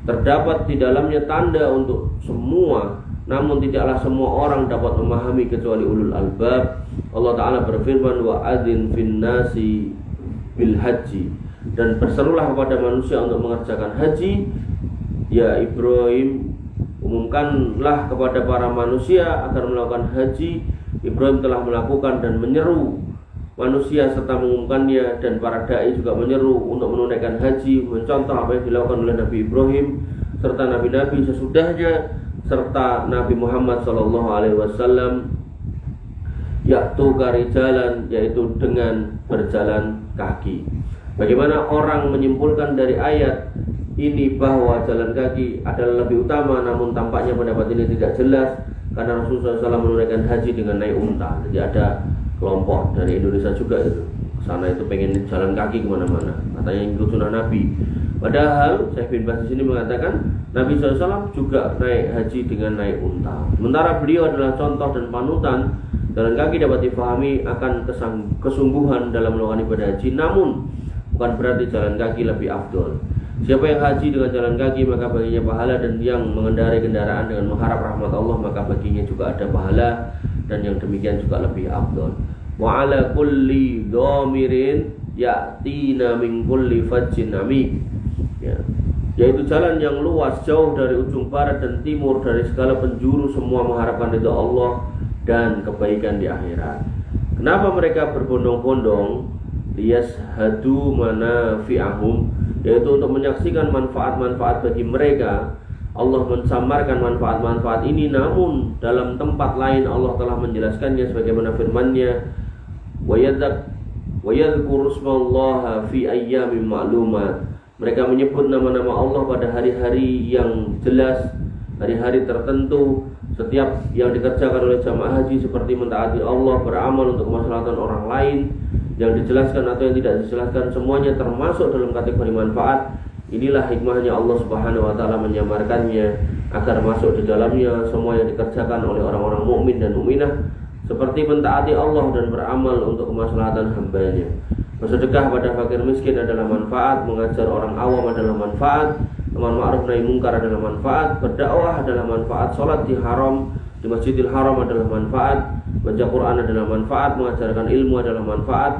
Terdapat di dalamnya tanda untuk semua, namun tidaklah semua orang dapat memahami kecuali ulul albab. Allah Ta'ala berfirman, "Wa adzin fin nasi bil haji." Dan berserulah kepada manusia untuk mengerjakan haji. Ya Ibrahim, umumkanlah kepada para manusia agar melakukan haji. Ibrahim telah melakukan dan menyeru manusia serta mengumumkannya, dan para dai juga menyeru untuk menunaikan haji, mencontoh apa yang dilakukan oleh Nabi Ibrahim serta nabi-nabi sesudahnya, serta Nabi Muhammad SAW, yaitu karijalan, yaitu dengan berjalan kaki. Bagaimana orang menyimpulkan dari ayat ini bahwa jalan kaki adalah lebih utama, namun tampaknya pendapat ini tidak jelas, karena Rasulullah SAW menunaikan haji dengan naik unta. Jadi ada kelompok dari Indonesia juga itu sana itu pengen jalan kaki kemana-mana, katanya ikut sunnah Nabi. Padahal Syekh bin Baz di sini mengatakan Nabi SAW juga naik haji dengan naik unta. Sementara beliau adalah contoh dan panutan. Jalan kaki dapat difahami akan kesungguhan dalam melakukan ibadah haji, namun bukan berarti jalan kaki lebih afdol. Siapa yang haji dengan jalan kaki maka baginya pahala, dan yang mengendarai kendaraan dengan mengharap rahmat Allah maka baginya juga ada pahala, dan yang demikian juga lebih afdol. Wa ala kulli dhamirin ya'tina min kulli fajjin amik, yaitu jalan yang luas jauh dari ujung barat dan timur, dari segala penjuru, semua mengharapkan ridha Allah dan kebaikan di akhirat. Kenapa mereka berbondong-bondong? Liyashhadu manafi'ahum, yaitu untuk menyaksikan manfaat-manfaat bagi mereka. Allah mensamarkan manfaat-manfaat ini, namun dalam tempat lain Allah telah menjelaskannya sebagaimana firman-Nya, wa yadhkuru ismallaha fi ayyamin ma'lumat, Mereka menyebut nama-nama Allah pada hari-hari yang jelas, hari-hari tertentu. Setiap yang dikerjakan oleh jamaah haji seperti mentaati Allah, beramal untuk kemaslahatan orang lain, yang dijelaskan atau yang tidak dijelaskan, semuanya termasuk dalam kategori manfaat. Inilah hikmahnya Allah Subhanahu wa taala menyamarkannya agar masuk di dalamnya semua yang dikerjakan oleh orang-orang mukmin dan mukminah, seperti mentaati Allah dan beramal untuk kemaslahatan hambanya. Bersedekah pada fakir miskin adalah manfaat, mengajar orang awam adalah manfaat, amar ma'ruf nahi mungkar adalah manfaat, berdakwah adalah manfaat, salat di Masjidil Haram adalah manfaat, baca Quran adalah manfaat, mengajarkan ilmu adalah manfaat,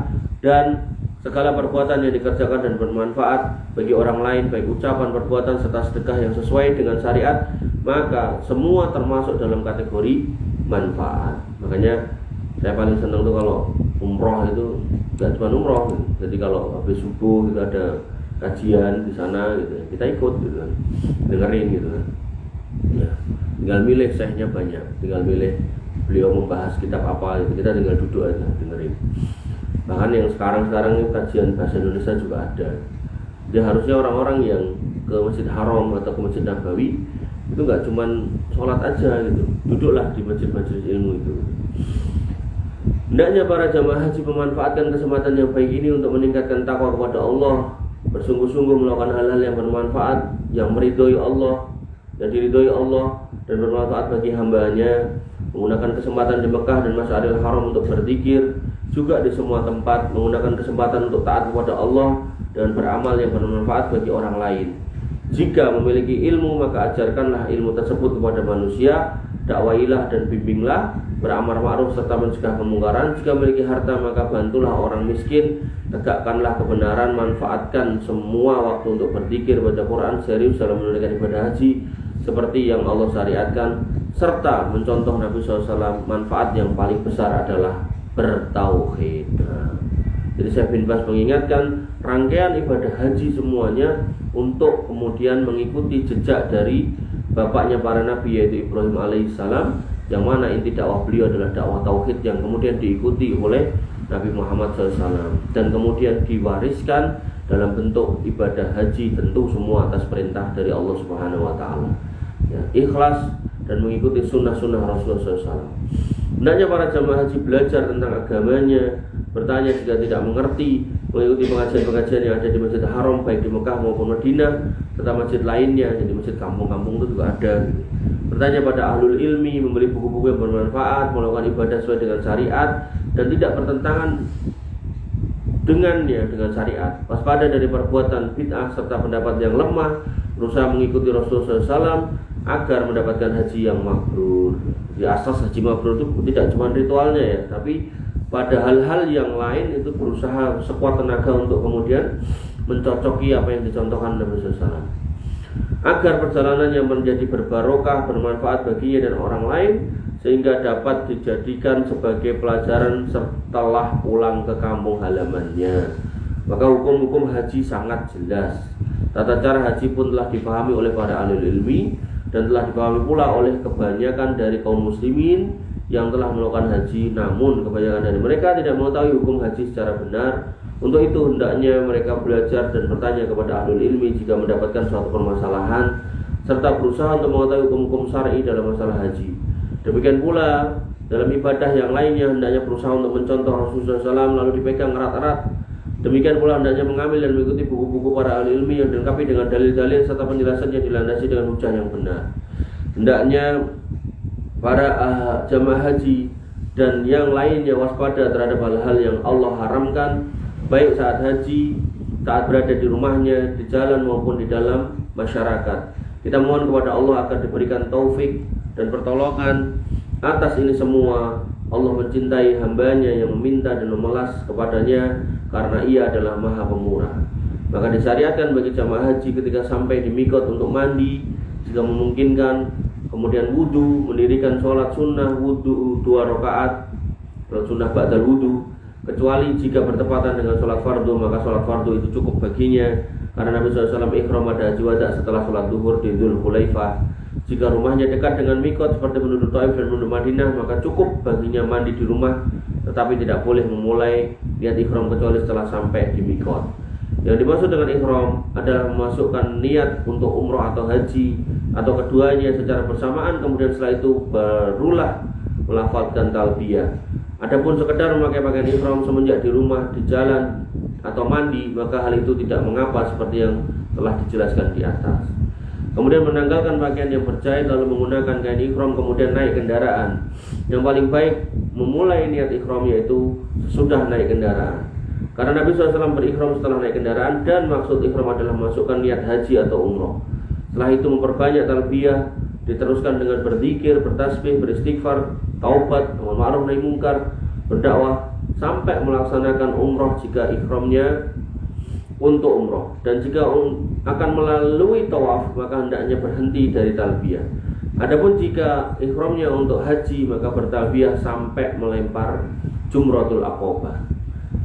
dan segala perbuatan yang dikerjakan dan bermanfaat bagi orang lain, baik ucapan, perbuatan, serta sedekah yang sesuai dengan syariat, maka semua termasuk dalam kategori manfaat. Makanya saya paling senang tuh kalau umroh itu gak cuma umroh, jadi kalau habis subuh itu ada kajian di sana gitu, kita ikut gitu kan, dengerin gitu kan. Ya, tinggal milih syekhnya banyak, tinggal milih beliau membahas kitab apa gitu, kita tinggal duduk aja dengerin. Bahkan yang sekarang ini kajian bahasa Indonesia juga ada. Dia harusnya orang-orang yang ke Masjid Haram atau ke Masjid Nabawi itu nggak cuman sholat aja gitu, duduklah di majelis ilmu itu. Hendaknya para jamaah haji memanfaatkan kesempatan yang baik ini untuk meningkatkan takwa kepada Allah, bersungguh-sungguh melakukan hal-hal yang bermanfaat, yang meridhoi Allah dan diridhoi Allah dan bermanfaat bagi hambanya, menggunakan kesempatan di Mekah dan Masjidil Haram untuk berzikir, juga di semua tempat menggunakan kesempatan untuk taat kepada Allah dan beramal yang bermanfaat bagi orang lain. Jika memiliki ilmu, maka ajarkanlah ilmu tersebut kepada manusia, dakwailah dan bimbinglah, beramar ma'ruf serta mencegah kemungkaran. Jika memiliki harta, maka bantulah orang miskin, tegakkanlah kebenaran, manfaatkan semua waktu untuk berzikir, baca Quran, serius dalam menunaikan ibadah haji seperti yang Allah syariatkan, serta mencontoh Nabi SAW. Manfaat yang paling besar adalah bertauhid. Jadi Syekh bin Baz mengingatkan rangkaian ibadah haji semuanya untuk kemudian mengikuti jejak dari bapaknya para nabi, yaitu Ibrahim alaihissalam, yang mana inti dakwah beliau adalah dakwah tauhid yang kemudian diikuti oleh Nabi Muhammad SAW dan kemudian diwariskan dalam bentuk ibadah haji, tentu semua atas perintah dari Allah Subhanahu wa taala. Ya, ikhlas dan mengikuti sunnah-sunnah Rasulullah SAW. Hendaknya para jamaah haji belajar tentang agamanya, bertanya jika tidak mengerti, mengikuti pengajian-pengajian yang ada di Masjid Haram baik di Mekah maupun Madinah, serta masjid lainnya. Jadi masjid kampung-kampung itu juga ada gitu. Bertanya pada ahlul ilmi, membeli buku-buku yang bermanfaat, melakukan ibadah sesuai dengan syariat dan tidak bertentangan dengannya dengan syariat. Waspada dari perbuatan bid'ah serta pendapat yang lemah, berusaha mengikuti Rasulullah SAW agar mendapatkan haji yang mabrur. Di asas haji mabrur itu tidak cuma ritualnya ya, tapi pada hal-hal yang lain itu berusaha sekuat tenaga untuk kemudian mencocoki apa yang dicontohkan Nabi SAW, agar perjalanannya menjadi berbarokah, bermanfaat baginya dan orang lain, sehingga dapat dijadikan sebagai pelajaran setelah pulang ke kampung halamannya. Maka hukum-hukum haji sangat jelas. Tata cara haji pun telah dipahami oleh para ahli ilmi dan telah dipahami pula oleh kebanyakan dari kaum muslimin yang telah melakukan haji, namun kebanyakan dari mereka tidak mengetahui hukum haji secara benar. Untuk itu hendaknya mereka belajar dan bertanya kepada ahli ilmi jika mendapatkan suatu permasalahan, serta berusaha untuk mengetahui hukum-hukum syar'i dalam masalah haji. Demikian pula dalam ibadah yang lainnya hendaknya berusaha untuk mencontoh Rasulullah SAW lalu dipegang erat-erat. Demikian pula hendaknya mengambil dan mengikuti buku-buku para ahli ilmi yang dilengkapi dengan dalil-dalil serta penjelasannya dilandasi dengan hujah yang benar. Hendaknya para jamaah haji dan yang lainnya waspada terhadap hal-hal yang Allah haramkan, baik saat haji, saat berada di rumahnya, di jalan maupun di dalam masyarakat. Kita mohon kepada Allah agar diberikan taufik dan pertolongan atas ini semua. Allah mencintai hambanya yang meminta dan memelas kepadanya karena ia adalah maha pemurah. Maka disyariatkan bagi jamaah haji ketika sampai di mikot untuk mandi jika memungkinkan, kemudian wudu, mendirikan sholat sunnah wudu 2 rakaat, sholat sunnah ba'dal wudu, kecuali jika bertepatan dengan sholat fardu, maka sholat fardu itu cukup baginya karena Nabi SAW ikhram pada haji wada setelah sholat duhur di Dzul Hulaifah. Jika rumahnya dekat dengan mikot seperti penduduk Taif dan penduduk Madinah, maka cukup baginya mandi di rumah, tetapi tidak boleh memulai niat ikhram kecuali setelah sampai di mikot. Yang dimaksud dengan ihram adalah memasukkan niat untuk umroh atau haji atau keduanya secara bersamaan, kemudian setelah itu barulah melafalkan talbiyah. Adapun sekedar memakai pakaian ihram semenjak di rumah, di jalan atau mandi, maka hal itu tidak mengapa seperti yang telah dijelaskan di atas. Kemudian menanggalkan pakaian yang berjahit lalu menggunakan kain ihram kemudian naik kendaraan. Yang paling baik memulai niat ihram yaitu sudah naik kendaraan. Karena Nabi SAW berihram setelah naik kendaraan dan maksud ihram adalah memasukkan niat haji atau umroh. Setelah itu memperbanyak talbiyah, diteruskan dengan berzikir, bertasbih, beristighfar, taubat, amar ma'ruf nahi munkar, berdakwah sampai melaksanakan umroh jika ihramnya untuk umroh. Dan jika akan melalui tawaf maka hendaknya berhenti dari talbiyah. Adapun jika ihramnya untuk haji maka bertalbiyah sampai melempar Jumratul Aqabah.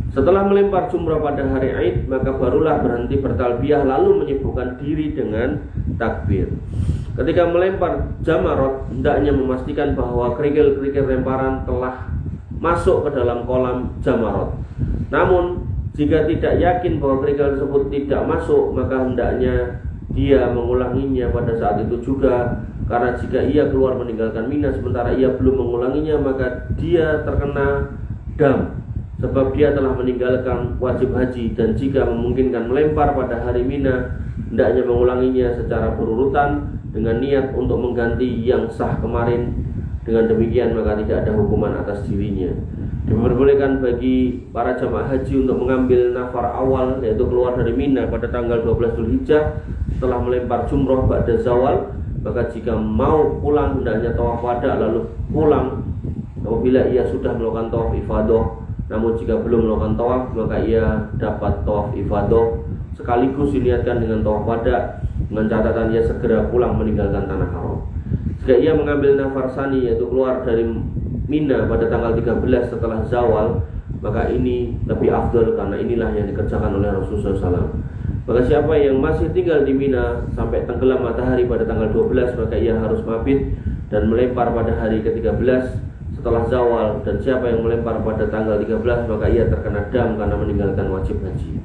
Setelah melempar jumrah pada hari Aid, maka barulah berhenti bertalbiyah lalu menyibukkan diri dengan takbir. Ketika melempar jamarot, hendaknya memastikan bahwa kerikil-kerikil lemparan telah masuk ke dalam kolam jamarot. Namun, jika tidak yakin bahwa kerikil tersebut tidak masuk, maka hendaknya dia mengulanginya pada saat itu juga. Karena jika ia keluar meninggalkan Mina sementara ia belum mengulanginya, maka dia terkena dam, sebab dia telah meninggalkan wajib haji. Dan jika memungkinkan melempar pada hari Mina, hendaknya mengulanginya secara berurutan dengan niat untuk mengganti yang sah kemarin. Dengan demikian maka tidak ada hukuman atas dirinya. Diperbolehkan bagi para jamaah haji untuk mengambil nafar awal, yaitu keluar dari Mina pada tanggal 12 Dzulhijjah setelah melempar jumroh ba'da zawal. Maka jika mau pulang hendaknya tawaf wada lalu pulang apabila ia sudah melakukan tawaf ifadah. Namun jika belum melakukan tawaf maka ia dapat tawaf ifadah sekaligus diniatkan dengan tawaf wada dengan catatan ia segera pulang meninggalkan tanah haram. Jika ia mengambil nafar sani yaitu keluar dari Mina pada tanggal 13 setelah zawal, maka ini lebih afdal karena inilah yang dikerjakan oleh Rasulullah SAW. Maka siapa yang masih tinggal di Mina sampai tenggelam matahari pada tanggal 12 maka ia harus mabit dan melempar pada hari ke-13 setelah zawal. Dan siapa yang melempar pada tanggal 13 maka ia terkena dam karena meninggalkan wajib haji.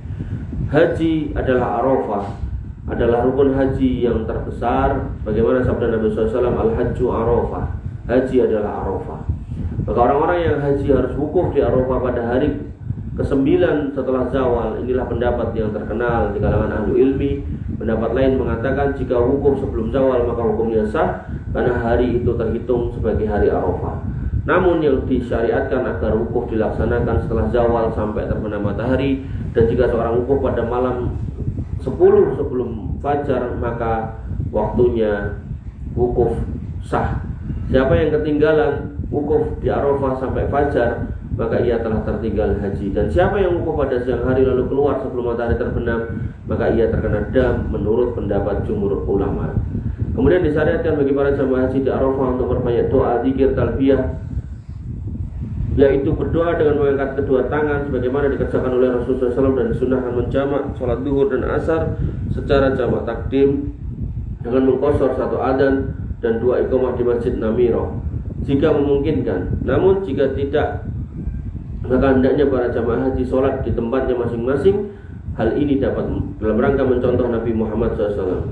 Haji adalah Arafah, adalah rukun haji yang terbesar. Bagaimana sabda Nabi SAW, Al-Hajju Arafah, haji adalah Arafah. Maka orang-orang yang haji harus wukuf di Arafah pada hari ke-9 setelah zawal. Inilah pendapat yang terkenal di kalangan ahli ilmi. Pendapat lain mengatakan jika wukuf sebelum zawal maka hukumnya sah karena hari itu terhitung sebagai hari Arafah. Namun yang disyariatkan agar wukuf dilaksanakan setelah zawal sampai terbenam matahari. Dan jika seorang wukuf pada malam 10 sebelum fajar maka waktunya wukuf sah. Siapa yang ketinggalan wukuf di Arafah sampai fajar maka ia telah tertinggal haji. Dan siapa yang wukuf pada siang hari lalu keluar sebelum matahari terbenam maka ia terkena dam menurut pendapat jumhur ulama. Kemudian disyariatkan bagi para jamaah haji di Arafah untuk berbanyak doa, zikir, talbiyah, yaitu berdoa dengan mengangkat kedua tangan sebagaimana dikerjakan oleh Rasulullah SAW dan disunahkan menjamak sholat duhur dan asar secara jamak takdim dengan mengqashar satu adzan dan 2 iqamah di Masjid Namirah jika memungkinkan. Namun jika tidak maka hendaknya para jamaah haji sholat di tempatnya masing-masing. Hal ini dapat dalam rangka mencontoh Nabi Muhammad SAW.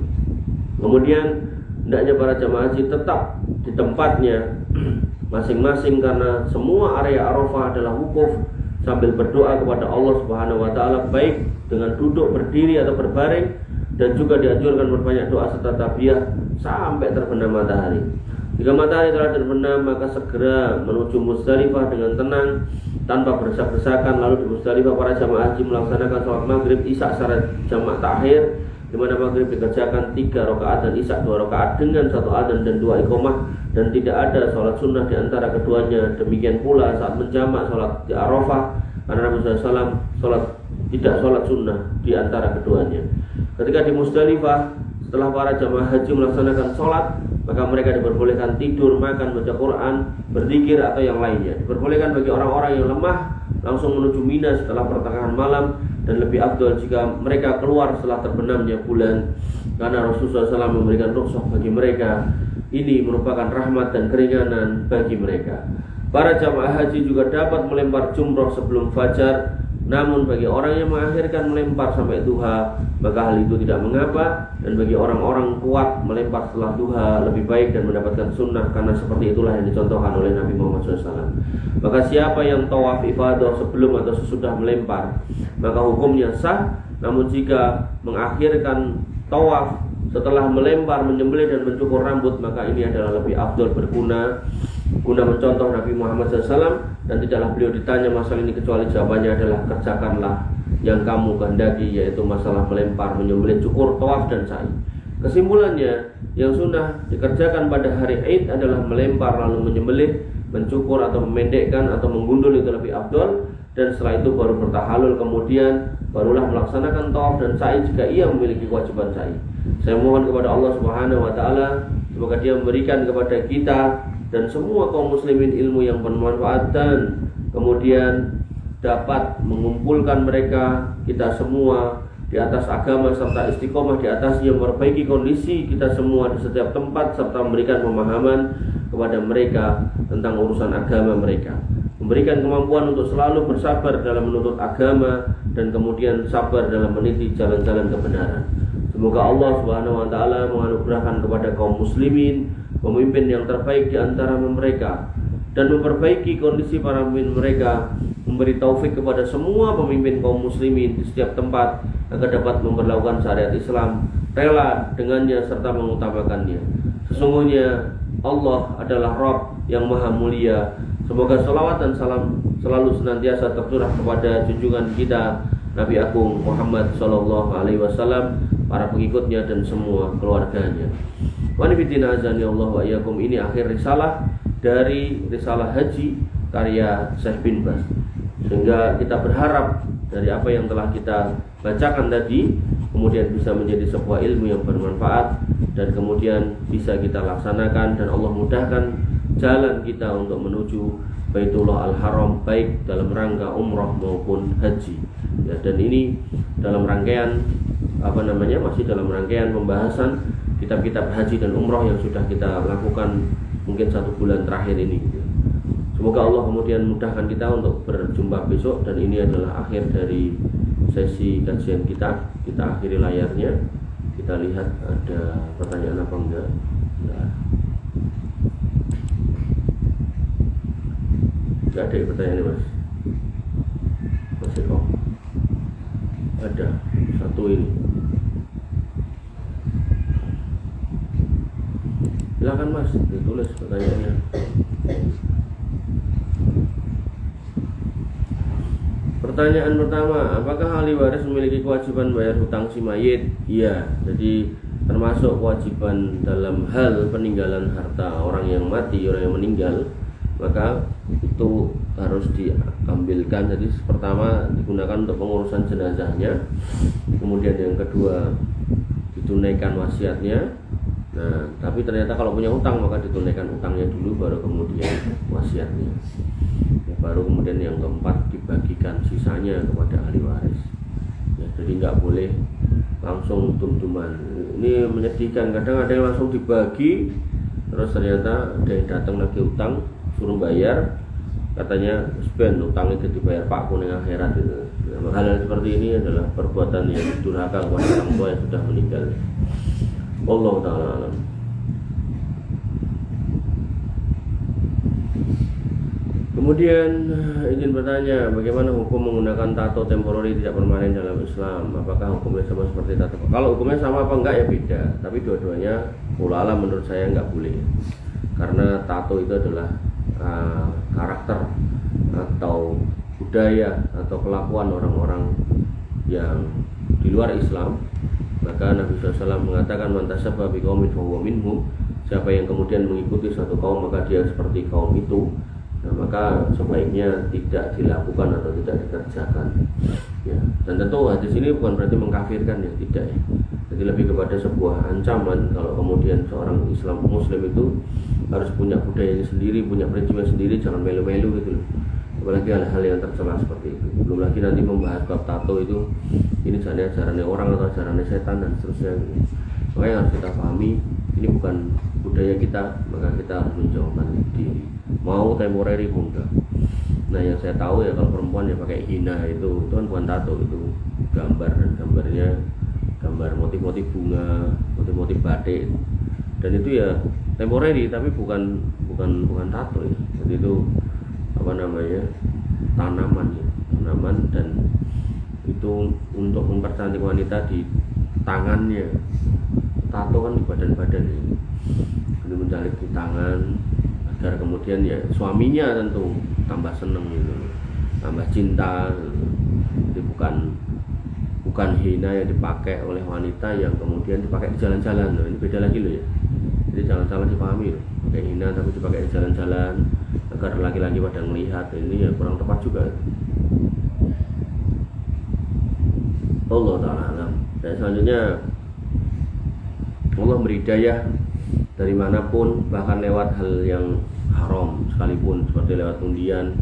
Kemudian hendaknya para jamaah haji tetap di tempatnya masing-masing karena semua area Arafah adalah wukuf sambil berdoa kepada Allah Subhanahu wa taala baik dengan duduk, berdiri atau berbaring, dan juga dianjurkan berbanyak doa serta tabiah sampai terbenam matahari. Jika matahari telah terbenam maka segera menuju Muzdalifah dengan tenang tanpa berdesak-desakan. Lalu di Muzdalifah para jamaah haji melaksanakan sholat maghrib isya secara jamak takhir, di mana maghrib dikerjakan 3 rakaat dan isya 2 rakaat dengan 1 adzan dan 2 iqamah, dan tidak ada sholat sunnah di antara keduanya. Demikian pula saat menjamak sholat di Arafah, karena Nabi SAW tidak sholat sunnah di antara keduanya. Ketika di Muzdalifah, setelah para jamaah haji melaksanakan sholat, maka mereka diperbolehkan tidur, makan, baca Quran, berzikir atau yang lainnya. Diperbolehkan bagi orang-orang yang lemah langsung menuju Mina setelah pertengahan malam, dan lebih afdal jika mereka keluar setelah terbenamnya bulan, karena Rasulullah SAW memberikan rukhsah bagi mereka. Ini merupakan rahmat dan keringanan bagi mereka. Para jamaah haji juga dapat melempar jumroh sebelum fajar Namun bagi orang yang mengakhirkan melempar sampai duha, maka hal itu tidak mengapa. Dan bagi orang-orang kuat melempar setelah duha lebih baik dan mendapatkan sunnah, karena seperti itulah yang dicontohkan oleh Nabi Muhammad SAW. Maka siapa yang tawaf ifadah sebelum atau sesudah melempar, maka hukumnya sah. Namun jika mengakhirkan tawaf setelah melempar, menyembelih dan mencukur rambut, maka ini adalah lebih afdol, berguna mencontoh Nabi Muhammad SAW. Dan tidaklah beliau ditanya masalah ini kecuali jawabannya adalah kerjakanlah yang kamu kehendaki, yaitu masalah melempar, menyembelih, cukur, tawaf dan sa'i. Kesimpulannya, yang sunnah dikerjakan pada hari Id adalah melempar lalu menyembelih, mencukur atau memendekkan atau menggundul, itu lebih afdol. Dan setelah itu baru bertahalul, kemudian barulah melaksanakan tawaf dan sa'i jika ia memiliki kewajiban sa'i. Saya mohon kepada Allah Subhanahu wa taala semoga Dia memberikan kepada kita dan semua kaum muslimin ilmu yang bermanfaat, dan kemudian dapat mengumpulkan mereka, kita semua di atas agama serta istiqomah di atasnya, memperbaiki kondisi kita semua di setiap tempat, serta memberikan pemahaman kepada mereka tentang urusan agama mereka, memberikan kemampuan untuk selalu bersabar dalam menuntut agama, dan kemudian sabar dalam meniti jalan-jalan kebenaran. Semoga Allah Subhanahu wa taala menganugerahkan kepada kaum muslimin pemimpin yang terbaik di antara mereka, dan memperbaiki kondisi para pemimpin mereka, memberi taufik kepada semua pemimpin kaum muslimin di setiap tempat agar dapat memperlakukan syariat Islam, rela dengannya serta mengutamakannya. Sesungguhnya Allah adalah Rabb yang maha mulia. Semoga salawat dan salam selalu senantiasa tercurah kepada junjungan kita Nabi Agung Muhammad SAW, para pengikutnya dan semua keluarganya. Wanifidina azani Allah wa iyyakum. Ini akhir risalah dari risalah haji karya Syekh bin Baz. Sehingga kita berharap dari apa yang telah kita bacakan tadi kemudian bisa menjadi sebuah ilmu yang bermanfaat, dan kemudian bisa kita laksanakan, dan Allah mudahkan jalan kita untuk menuju Baitullah Al-Haram, baik dalam rangka umrah maupun haji. Ya, dan ini dalam rangkaian masih dalam rangkaian pembahasan kitab-kitab haji dan umrah yang sudah kita lakukan mungkin 1 bulan terakhir ini. Semoga Allah kemudian mudahkan kita untuk berjumpa besok, dan ini adalah akhir dari sesi kajian kita. Kita akhiri layarnya. Kita lihat ada pertanyaan apa enggak. Enggak ada pertanyaan, Mas. Masih kok ada satu ini. Silakan Mas, ditulis pertanyaannya. Pertanyaan pertama, apakah ahli waris memiliki kewajiban bayar hutang si mayit? Iya, jadi termasuk kewajiban dalam hal peninggalan harta orang yang mati, orang yang meninggal, maka itu harus diambilkan. Jadi pertama digunakan untuk pengurusan jenazahnya, kemudian yang kedua ditunaikan wasiatnya. Nah, tapi ternyata kalau punya utang maka ditunaikan utangnya dulu, baru kemudian wasiatnya. Ya, baru kemudian yang keempat dibagikan sisanya kepada ahli waris. Ya, jadi nggak boleh langsung tum-tuman. Ini menyedihkan, kadang ada yang langsung dibagi, terus ternyata ada yang datang lagi utang, suruh bayar, katanya spend utangnya itu dibayar Pak kuning akhirat itu. Nah, hal seperti ini adalah perbuatan yang durhaka kepada orang tua yang sudah meninggal. Wallahu ta'ala alam. Kemudian ingin bertanya, bagaimana hukum menggunakan tato temporary tidak permanen dalam Islam? Apakah hukumnya sama seperti tato? Kalau hukumnya sama apa enggak ya beda, tapi dua-duanya ulama menurut saya enggak boleh. Karena tato itu adalah karakter atau budaya atau kelakuan orang-orang yang di luar Islam. Maka Nabi SAW mengatakan, man tashabbaha biqaumin fahuwa minhum. Siapa yang kemudian mengikuti suatu kaum maka dia seperti kaum itu. Nah, maka sebaiknya tidak dilakukan atau tidak dikerjakan. Ya, dan tentu hadis ini bukan berarti mengkafirkan, ya tidak ya. Jadi lebih kepada sebuah ancaman kalau kemudian seorang Islam Muslim itu harus punya budayanya sendiri, punya prinsipnya sendiri, jangan melu-melu gitu loh. Apalagi hal-hal yang tercela seperti itu. Belum lagi nanti membahas bab tato itu, ini ajarannya orang atau ajarannya setan dan seterusnya gitu. Makanya harus kita pahami ini bukan budaya kita, maka kita harus menjauhkan diri. Mau temporary pun enggak. Nah yang saya tahu ya kalau perempuan ya pakai hina itu kan bukan tato, itu gambar, dan gambarnya gambar motif-motif bunga, motif-motif batik, dan itu ya temporary tapi bukan tato ya. Jadi itu apa namanya, tanaman ya, tanaman, dan itu untuk mempercantik wanita di tangannya. Tato kan di badan-badan ya, ini mencalik di tangan agar kemudian ya suaminya tentu tambah seneng gitu, tambah cinta gitu. Jadi bukan hina yang dipakai oleh wanita yang kemudian dipakai di jalan-jalan. Nah, ini beda lagi loh ya. Jadi jangan salah dipahami loh. Pakai hina tapi dipakai di jalan-jalan agar laki-laki pada melihat, ini ya kurang tepat juga. Allah Ta'ala alam. Dan selanjutnya Allah beri hidayah dari manapun, bahkan lewat hal yang haram sekalipun, seperti lewat undian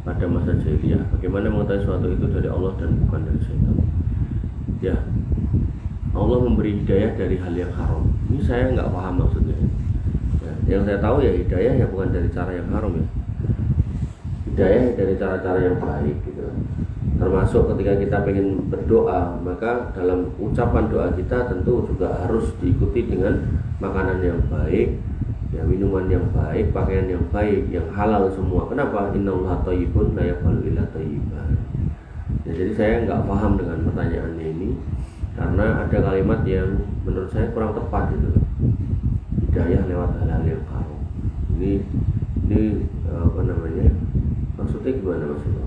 pada masa jahiliyah. Bagaimana mengetahui suatu itu dari Allah dan bukan dari syaitan? Ya, Allah memberi hidayah dari hal yang haram. Ini saya nggak paham maksudnya. Ya, yang saya tahu ya hidayah ya bukan dari cara yang haram ya. Hidayah dari cara-cara yang baik gitu. Termasuk ketika kita ingin berdoa, maka dalam ucapan doa kita tentu juga harus diikuti dengan makanan yang baik, ya, minuman yang baik, pakaian yang baik, yang halal semua. Kenapa? Innallaha thayyibun la yaqbalu illa thayyiban. Ya, jadi saya nggak paham dengan pertanyaannya ini, karena ada kalimat yang menurut saya kurang tepat gitu. Hidayah lewat hal-hal yang haram. Ini apa namanya? Maksudnya gimana maksudnya?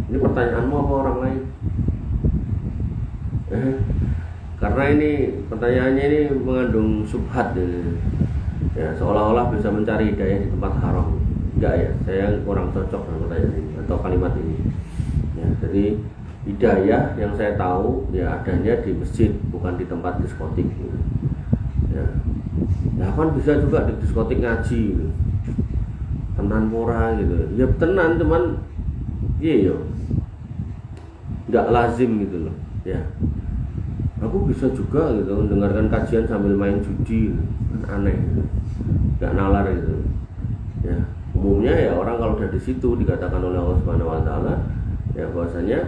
Ini pertanyaanmu apa orang lain? Karena ini pertanyaannya ini mengandung subhat ya, seolah-olah bisa mencari hidayah di tempat haram. Enggak ya, saya kurang cocok dengan pertanyaan ini atau kalimat ini ya. Jadi hidayah yang saya tahu ya adanya di masjid, bukan di tempat diskotik gitu. Ya, ya kan bisa juga di diskotik ngaji gitu. Tenan pora gitu. Ya tenan, cuman iya yo, nggak lazim gitu loh ya. Aku bisa juga gitu mendengarkan kajian sambil main judi gitu. Kan aneh gitu, nggak nalar gitu ya. Umumnya ya orang kalau udah di situ dikatakan oleh Allah Subhanahu Wa Taala ya bahwasanya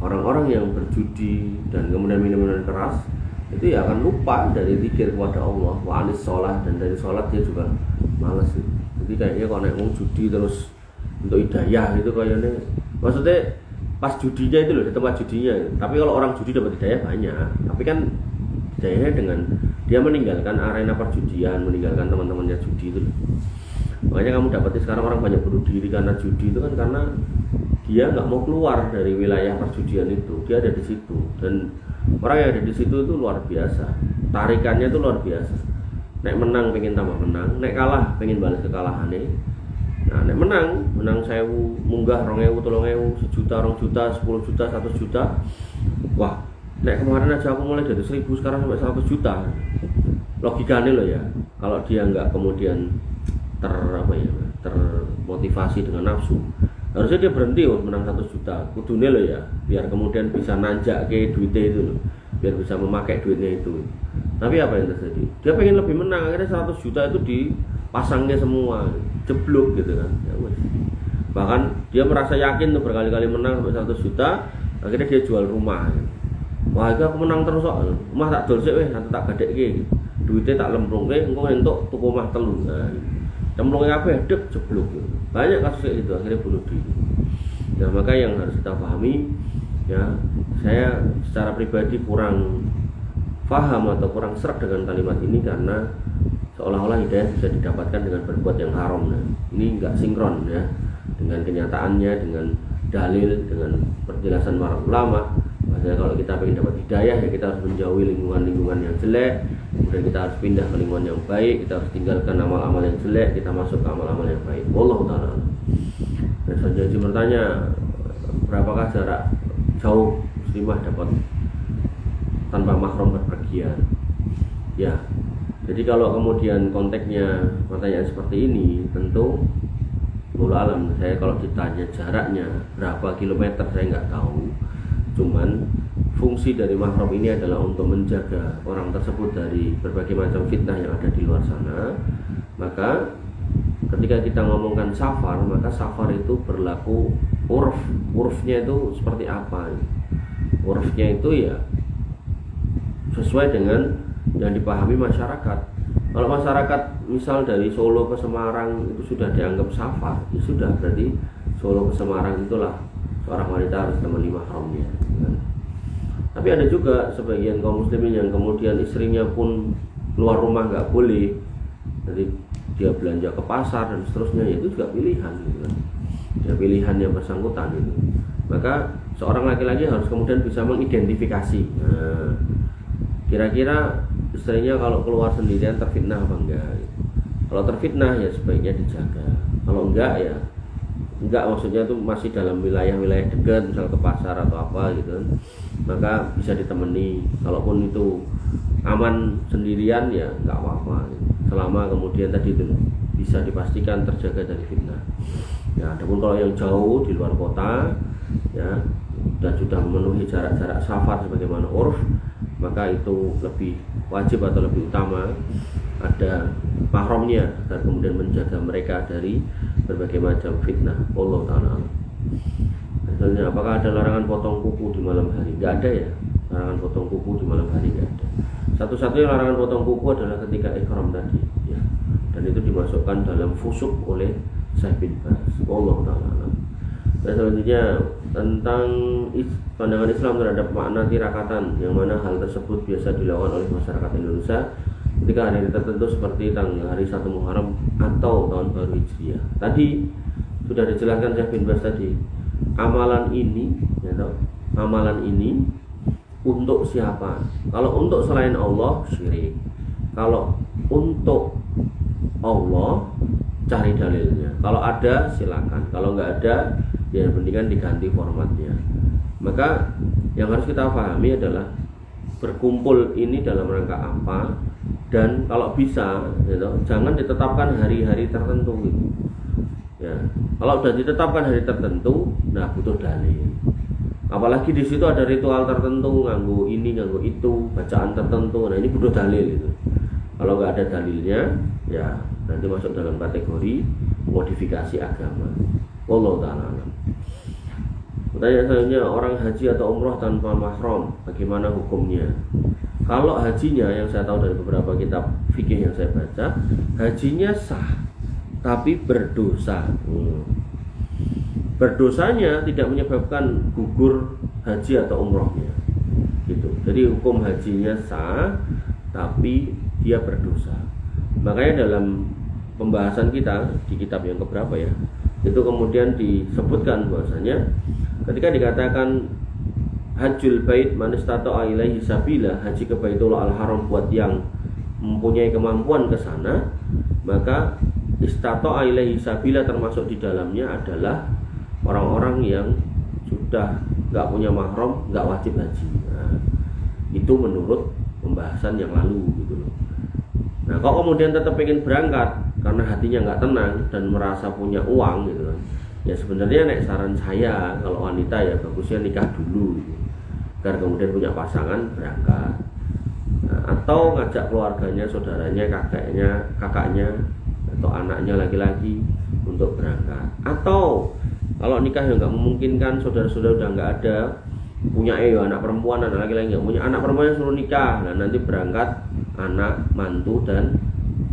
orang-orang yang berjudi dan kemudian minuman keras itu ya akan lupa dari zikir kepada Allah, wa anis sholat, dan dari sholat dia juga malas gitu. Jadi kayaknya kalau naik judi terus untuk hidayah gitu kayaknya, maksudnya pas judinya itu loh, di tempat judinya. Tapi kalau orang judi dapat hidayah banyak, tapi kan hidayahnya dengan dia meninggalkan arena perjudian, meninggalkan teman-temannya judi itu loh. Makanya kamu dapati sekarang orang banyak bunuh diri karena judi itu kan karena dia nggak mau keluar dari wilayah perjudian itu, dia ada di situ, dan orang yang ada di situ itu luar biasa, tarikannya itu luar biasa. Nek menang pengen tambah menang, nek kalah pengen balas kekalahannya. Nah, nek menang 1000, munggah 2000, 3000, 1 juta, 2 juta, 10 juta, 100 juta. Wah, nek kemarin aja aku mulai dari 1000 sekarang sampai 100 juta. Logikanya loh ya. Kalau dia nggak kemudian termotivasi dengan nafsu, harusnya dia berhenti menang 100 juta. Kudune loh ya, biar kemudian bisa nanjak ke duitnya itu loh, biar bisa memakai duitnya itu. Tapi apa yang terjadi? Dia pengen lebih menang, akhirnya 100 juta itu dipasangnya semua, jeblok gitu kan ya, bahkan dia merasa yakin tuh berkali-kali menang sampai 100 juta, akhirnya dia jual rumah. Wah, itu aku menang terus kok, rumah tak dol sik weh, tak gadekke, duitnya tak lemprungke, engko entuk tuku omah telu. Nah, cemplungnya kabeh dek jeblok gitu. Banyak kasus kayak gitu, akhirnya bunuh diri. Nah, maka yang harus kita pahami ya, saya secara pribadi kurang paham atau kurang serak dengan kalimat ini, karena seolah-olah hidayah bisa didapatkan dengan berbuat yang haram. Nah, ini enggak sinkron ya dengan kenyataannya, dengan dalil, dengan penjelasan para ulama. Maksudnya kalau kita ingin dapat hidayah ya kita harus menjauhi lingkungan-lingkungan yang jelek, kemudian kita harus pindah ke lingkungan yang baik, kita harus tinggalkan amal-amal yang jelek, kita masuk ke amal-amal yang baik. Wallahu ta'ala. Dan selanjutnya bertanya, berapakah jarak jauh muslimah dapat tanpa mahram berpergian? Ya, jadi kalau kemudian konteksnya pertanyaan seperti ini, tentu wallahu alam, saya kalau ditanya jaraknya berapa kilometer saya nggak tahu. Cuman fungsi dari mahram ini adalah untuk menjaga orang tersebut dari berbagai macam fitnah yang ada di luar sana. Maka ketika kita ngomongkan safar, maka safar itu berlaku urufnya itu seperti apa? Urufnya itu ya sesuai dengan yang dipahami masyarakat. Kalau masyarakat misal dari Solo ke Semarang itu sudah dianggap safar, ya sudah, berarti Solo ke Semarang itulah seorang wanita harus temani mahramnya. Tapi ada juga sebagian kaum muslimin yang kemudian istrinya pun keluar rumah nggak boleh, jadi dia belanja ke pasar dan seterusnya, itu juga pilihan gitu kan. Ya, pilihan yang bersangkutan itu. Maka seorang laki-laki harus kemudian bisa mengidentifikasi. Nah, kira-kira istrinya kalau keluar sendirian terfitnah apa enggak gitu. Kalau terfitnah ya sebaiknya dijaga. Kalau enggak ya enggak, maksudnya itu masih dalam wilayah-wilayah dekat, misal ke pasar atau apa gitu kan, maka bisa ditemani. Kalaupun itu aman sendirian ya enggak apa-apa gitu. Selama kemudian tadi itu bisa dipastikan terjaga dari fitnah. Ya, adapun kalau yang jauh di luar kota ya dan sudah memenuhi jarak-jarak safar sebagaimana urf, maka itu lebih wajib atau lebih utama ada mahramnya agar kemudian menjaga mereka dari berbagai macam fitnah. Allah Ta'ala. Misalnya, apakah ada larangan potong kuku di malam hari? Enggak ada ya, larangan potong kuku di malam hari enggak ada. Satu-satunya larangan potong kuku adalah ketika ihram tadi ya. Dan itu dimasukkan dalam fusuk oleh Syekh bin Baz. Allah Ta'ala. Dan selanjutnya tentang pandangan Islam terhadap makna tirakatan, yang mana hal tersebut biasa dilakukan oleh masyarakat Indonesia ketika hari tertentu seperti tanggal hari 1 Muharram atau tahun baru Hijriah. Tadi sudah dijelaskan Syekh bin Baz tadi. Amalan ini ya, amalan ini untuk siapa? Kalau untuk selain Allah syirik. Kalau untuk Allah cari dalilnya. Kalau ada silakan. Kalau nggak ada ya mendingan diganti formatnya. Maka yang harus kita pahami adalah berkumpul ini dalam rangka apa, dan kalau bisa gitu, jangan ditetapkan hari-hari tertentu gitu. Ya, kalau sudah ditetapkan hari tertentu, nah butuh dalil. Apalagi di situ ada ritual tertentu, nganggo ini, nganggo itu, bacaan tertentu. Nah ini butuh dalil itu. Kalau nggak ada dalilnya, ya nanti masuk dalam kategori modifikasi agama. Wallahu ta'ala. Pertanyaan selanjutnya, orang haji atau umroh tanpa mahram, bagaimana hukumnya? Kalau hajinya, yang saya tahu dari beberapa kitab fikih yang saya baca, hajinya sah, tapi berdosa. Berdosanya tidak menyebabkan gugur haji atau umrohnya, gitu. Jadi hukum hajinya sah, tapi dia berdosa. Makanya dalam pembahasan kita di kitab yang keberapa ya, itu kemudian disebutkan bahwasanya ketika dikatakan hajjul bait man istata'a ilaihi sabila, haji ke Baitullah Al-Haram buat yang mempunyai kemampuan ke sana, maka istata'a ilaihi sabila termasuk di dalamnya adalah orang-orang yang sudah nggak punya mahram, nggak wajib haji. Nah, itu menurut pembahasan yang lalu gitu loh. Nah, kalau kemudian tetap ingin berangkat karena hatinya nggak tenang dan merasa punya uang gitu kan, ya sebenarnya nek saran saya kalau wanita ya bagusnya nikah dulu gitu, agar kemudian punya pasangan berangkat. Nah, atau ngajak keluarganya, saudaranya, kakaknya atau anaknya laki-laki untuk berangkat. Atau kalau nikah yang nggak memungkinkan, saudara-saudara udah nggak ada, punya anak perempuan, anak laki-laki nggak punya, anak perempuan yang suruh nikah, nah nanti berangkat anak, mantu dan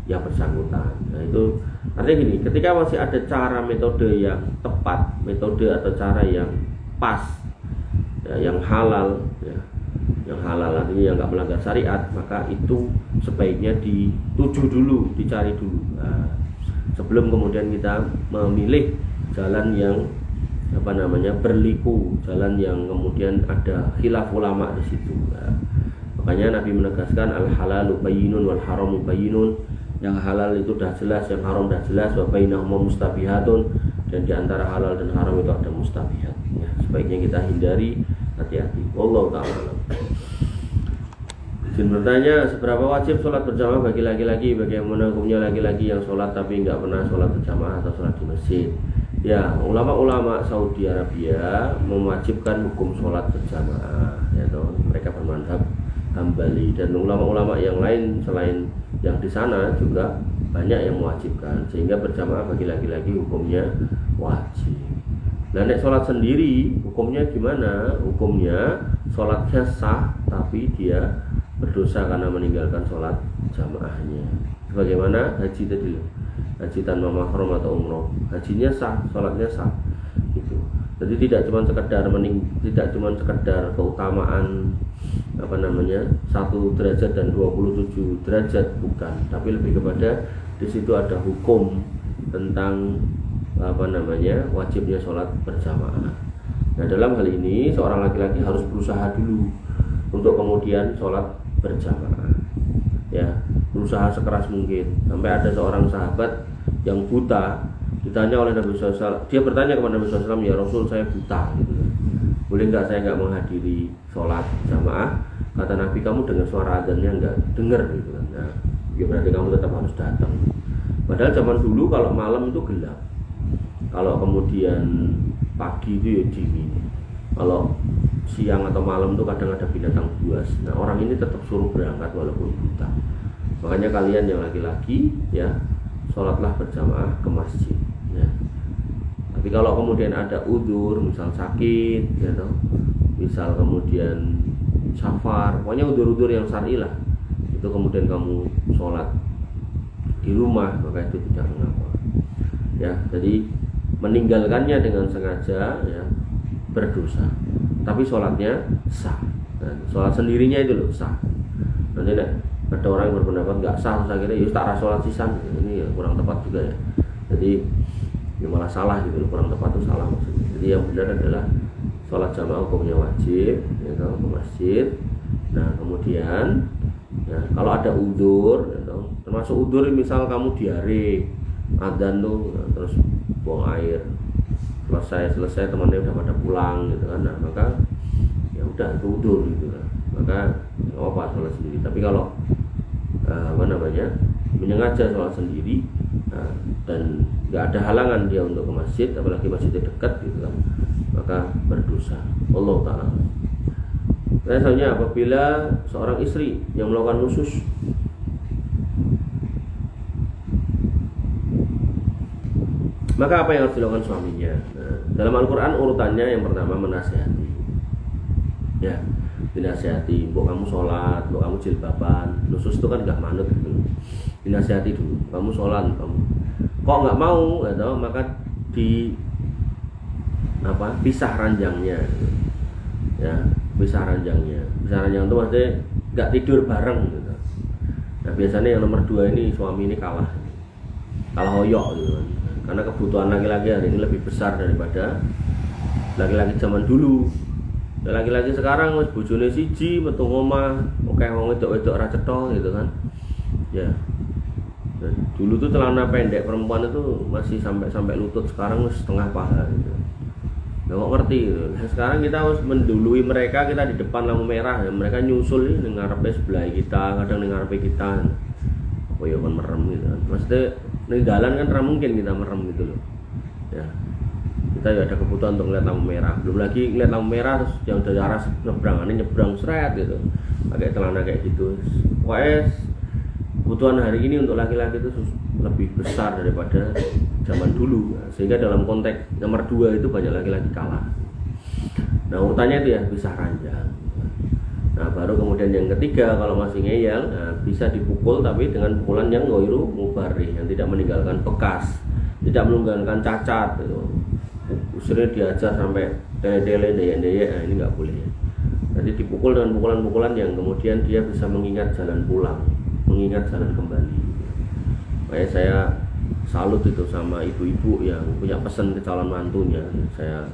yang bersangkutan. Nah itu artinya gini, ketika masih ada cara metode yang tepat, metode atau cara yang pas ya, yang halal ya, yang halal artinya yang nggak melanggar syariat, maka itu sebaiknya dituju dulu, dicari dulu. Nah, sebelum kemudian kita memilih jalan yang berliku, jalan yang kemudian ada khilaf ulama di situ. Nah, makanya Nabi menegaskan al-halalu bayyinun wal haramu bayyinun. Yang halal itu dah jelas, yang haram dah jelas. Wa bainahuma mustabihatun, dan di antara halal dan haram itu ada mustabihat. Ya, sebaiknya kita hindari, hati-hati. Wallahu ta'ala. Izin bertanya, seberapa wajib sholat berjamaah bagi laki-laki? Bagaimana hukumnya laki-laki yang sholat tapi nggak pernah sholat berjamaah atau sholat di masjid? Ya, ulama-ulama Saudi Arabia mewajibkan hukum sholat berjamaah, ya toh. Mereka bermadzhab Hambali, dan ulama-ulama yang lain selain yang di sana juga banyak yang mewajibkan, sehingga berjamaah bagi laki-laki hukumnya wajib. Nah, nek sholat sendiri hukumnya gimana? Hukumnya sholatnya sah, tapi dia berdosa karena meninggalkan sholat jamaahnya. Sebagaimana haji tadi, haji tanpa mahram atau umroh, hajinya sah, sholatnya sah. Gitu. Jadi tidak cuma sekedar keutamaan 1 derajat dan 27 derajat, bukan, tapi lebih kepada di situ ada hukum tentang wajibnya sholat berjamaah. Nah, dalam hal ini seorang laki-laki harus berusaha dulu untuk kemudian sholat berjamaah, ya, berusaha sekeras mungkin. Sampai ada seorang sahabat yang buta, ditanya oleh Nabi SAW, dia bertanya kepada Nabi SAW, ya Rasul, saya buta, gitu. Boleh nggak saya nggak menghadiri sholat jamaah? Kata Nabi, kamu dengar suara azannya nggak? Dengar, gitu kan. Nah, ya berarti kamu tetap harus datang. Padahal zaman dulu kalau malam itu gelap, kalau kemudian pagi itu ya dingin, kalau siang atau malam itu kadang ada binatang buas. Nah, orang ini tetap suruh berangkat walaupun buta. Makanya kalian yang laki-laki, ya, sholatlah berjamaah ke masjid, ya. Tapi kalau kemudian ada udzur, misal sakit, ya, misal kemudian safar, pokoknya udzur-udzur yang syar'i lah, itu kemudian kamu sholat di rumah, maka itu tidak mengapa, ya. Jadi meninggalkannya dengan sengaja, ya, berdosa. Tapi sholatnya sah. Nah, sholat sendirinya itu loh sah. Nanti ada orang yang berpendapat nggak sah, terus akhirnya tak rasa sholat sisan, ini ya kurang tepat juga, ya. Jadi ya malah salah gitu loh, kurang tepat itu salah maksudnya. Jadi yang benar adalah sholat jamaah hukumnya wajib, ya, ke masjid. Nah, kemudian, ya, kalau ada udzur, ya, termasuk udzur misal kamu diare, adzan tuh, ya, terus buang air, selesai temannya udah pada pulang, gitu kan. Nah, maka ya udah itu udzur gitu kan, maka nggak apa sholat sendiri. Tapi kalau menyengaja sholat sendiri, nah, dan nggak ada halangan dia untuk ke masjid, apalagi masjidnya dekat, gitu kan, maka berdosa. Allah Ta'ala. Misalnya apabila seorang istri yang melakukan nusus, maka apa yang harus dilakukan suaminya? Nah, dalam Al-Quran urutannya yang pertama menasihati, ya, dinasihati. Mbok kamu sholat, mbok kamu jilbaban. Nusus itu kan gak manut gitu. Dinasihati dulu, kamu sholat, kamu kok nggak mau, atau maka pisah ranjangnya, ya, pisah ranjang itu maksudnya nggak tidur bareng, gitu. Nah, biasanya yang nomor 2 ini suami ini kalah hoyok, gitu kan. Karena kebutuhan laki-laki hari ini lebih besar daripada laki-laki zaman dulu. Laki-laki sekarang wis bojone siji metu omah, oke wong wedok-wedok ora cetha, gitu kan. Ya. Dan dulu tuh celana pendek perempuan itu masih sampai lutut, sekarang wis setengah paha, gitu. Nggak ngerti, gitu. Nah, sekarang kita harus mendului mereka, kita di depan lampu merah, ya, mereka nyusul nih ngarepe sebelah kita, kadang ngarepe kita. Oh ya kan merem, gitu kan. Maksudnya ning dalan kan ora mungkin kita merem, gitu loh. Ya. Kita ya ada kebutuhan untuk ngeliat lampu merah. Belum lagi ngeliat lampu merah terus yang dari arah nyebrang seret, gitu. Pakai celana kayak gitu. Pokoknya kebutuhan hari ini untuk laki-laki itu lebih besar daripada zaman dulu, sehingga dalam konteks nomor 2 itu banyak laki-laki kalah. Nah, urutannya itu ya pisah ranjang. Nah, baru kemudian yang ketiga, kalau masih ngeyel, nah, bisa dipukul, tapi dengan pukulan yang ghairu mubarrih, yang tidak meninggalkan bekas, tidak meninggalkan cacat, gitu. Usulnya diajar sampai tele-tele, daya-daya, nah, ini nggak boleh. Jadi dipukul dengan pukulan-pukulan yang kemudian dia bisa mengingat jalan pulang, mengingat jalan kembali. Makanya saya salut itu sama ibu-ibu yang punya pesan ke calon mantunya. Saya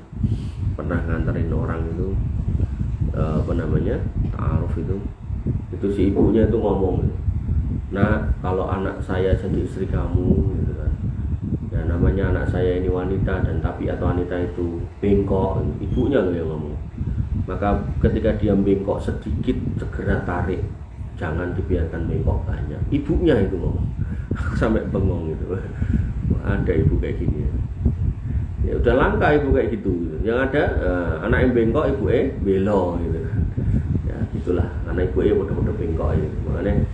pernah nganterin orang itu ta'aruf itu si ibunya itu ngomong, nah kalau anak saya jadi istri kamu, gitu kan, ya namanya anak saya ini wanita, dan tapi atau wanita itu bengkok, ibunya loh yang ngomong, maka ketika dia bengkok sedikit segera tarik, jangan dibiarkan bengkok banyak. Ibunya itu ngomong. Aku sampai bengong gitu. Ada ibu kayak gini, ya udah langka ibu kayak gitu. Yang ada anak yang bengkok, ibu belo, gitu. Ya gitulah, anak ibu udah bengkok, gitu. Makanya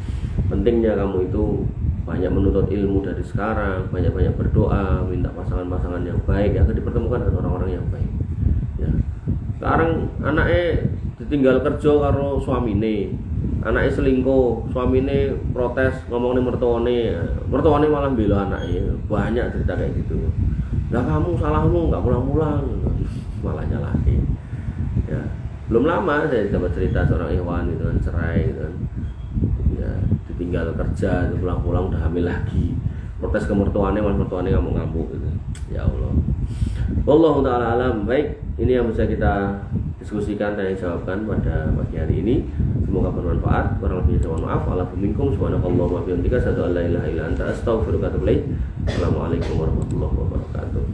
pentingnya kamu itu banyak menuntut ilmu dari sekarang, banyak-banyak berdoa, minta pasangan-pasangan yang baik agar dipertemukan dengan orang-orang yang baik. Ya. Sekarang anaknya ditinggal kerja karo suamine, anaknya selingkuh, suamine protes ngomongin mertuane malah bela anaknya. Banyak cerita kayak gitu. Lah kamu salahmu nggak pulang-pulang, malah nyalahin. Ya. Belum lama saya dapat cerita seorang ikhwan itu kan cerai gitu kan. Ya, ditinggal kerja, pulang-pulang udah hamil lagi. Protes ke mertuane, malah mertuane ngamuk-ngamuk gitu. Ya Allah. Wallahu taala alam. Baik, ini yang bisa kita diskusikan dan jawabkan pada pagi hari ini. Semoga bermanfaat. Kurang lebihnya mohon maaf. Waalaikumsalam subhanakallahumma wa bihamdika asyhadu an la ilaha illa anta astaghfiruka wa atubu ilaik. Assalamualaikum warahmatullahi wabarakatuh.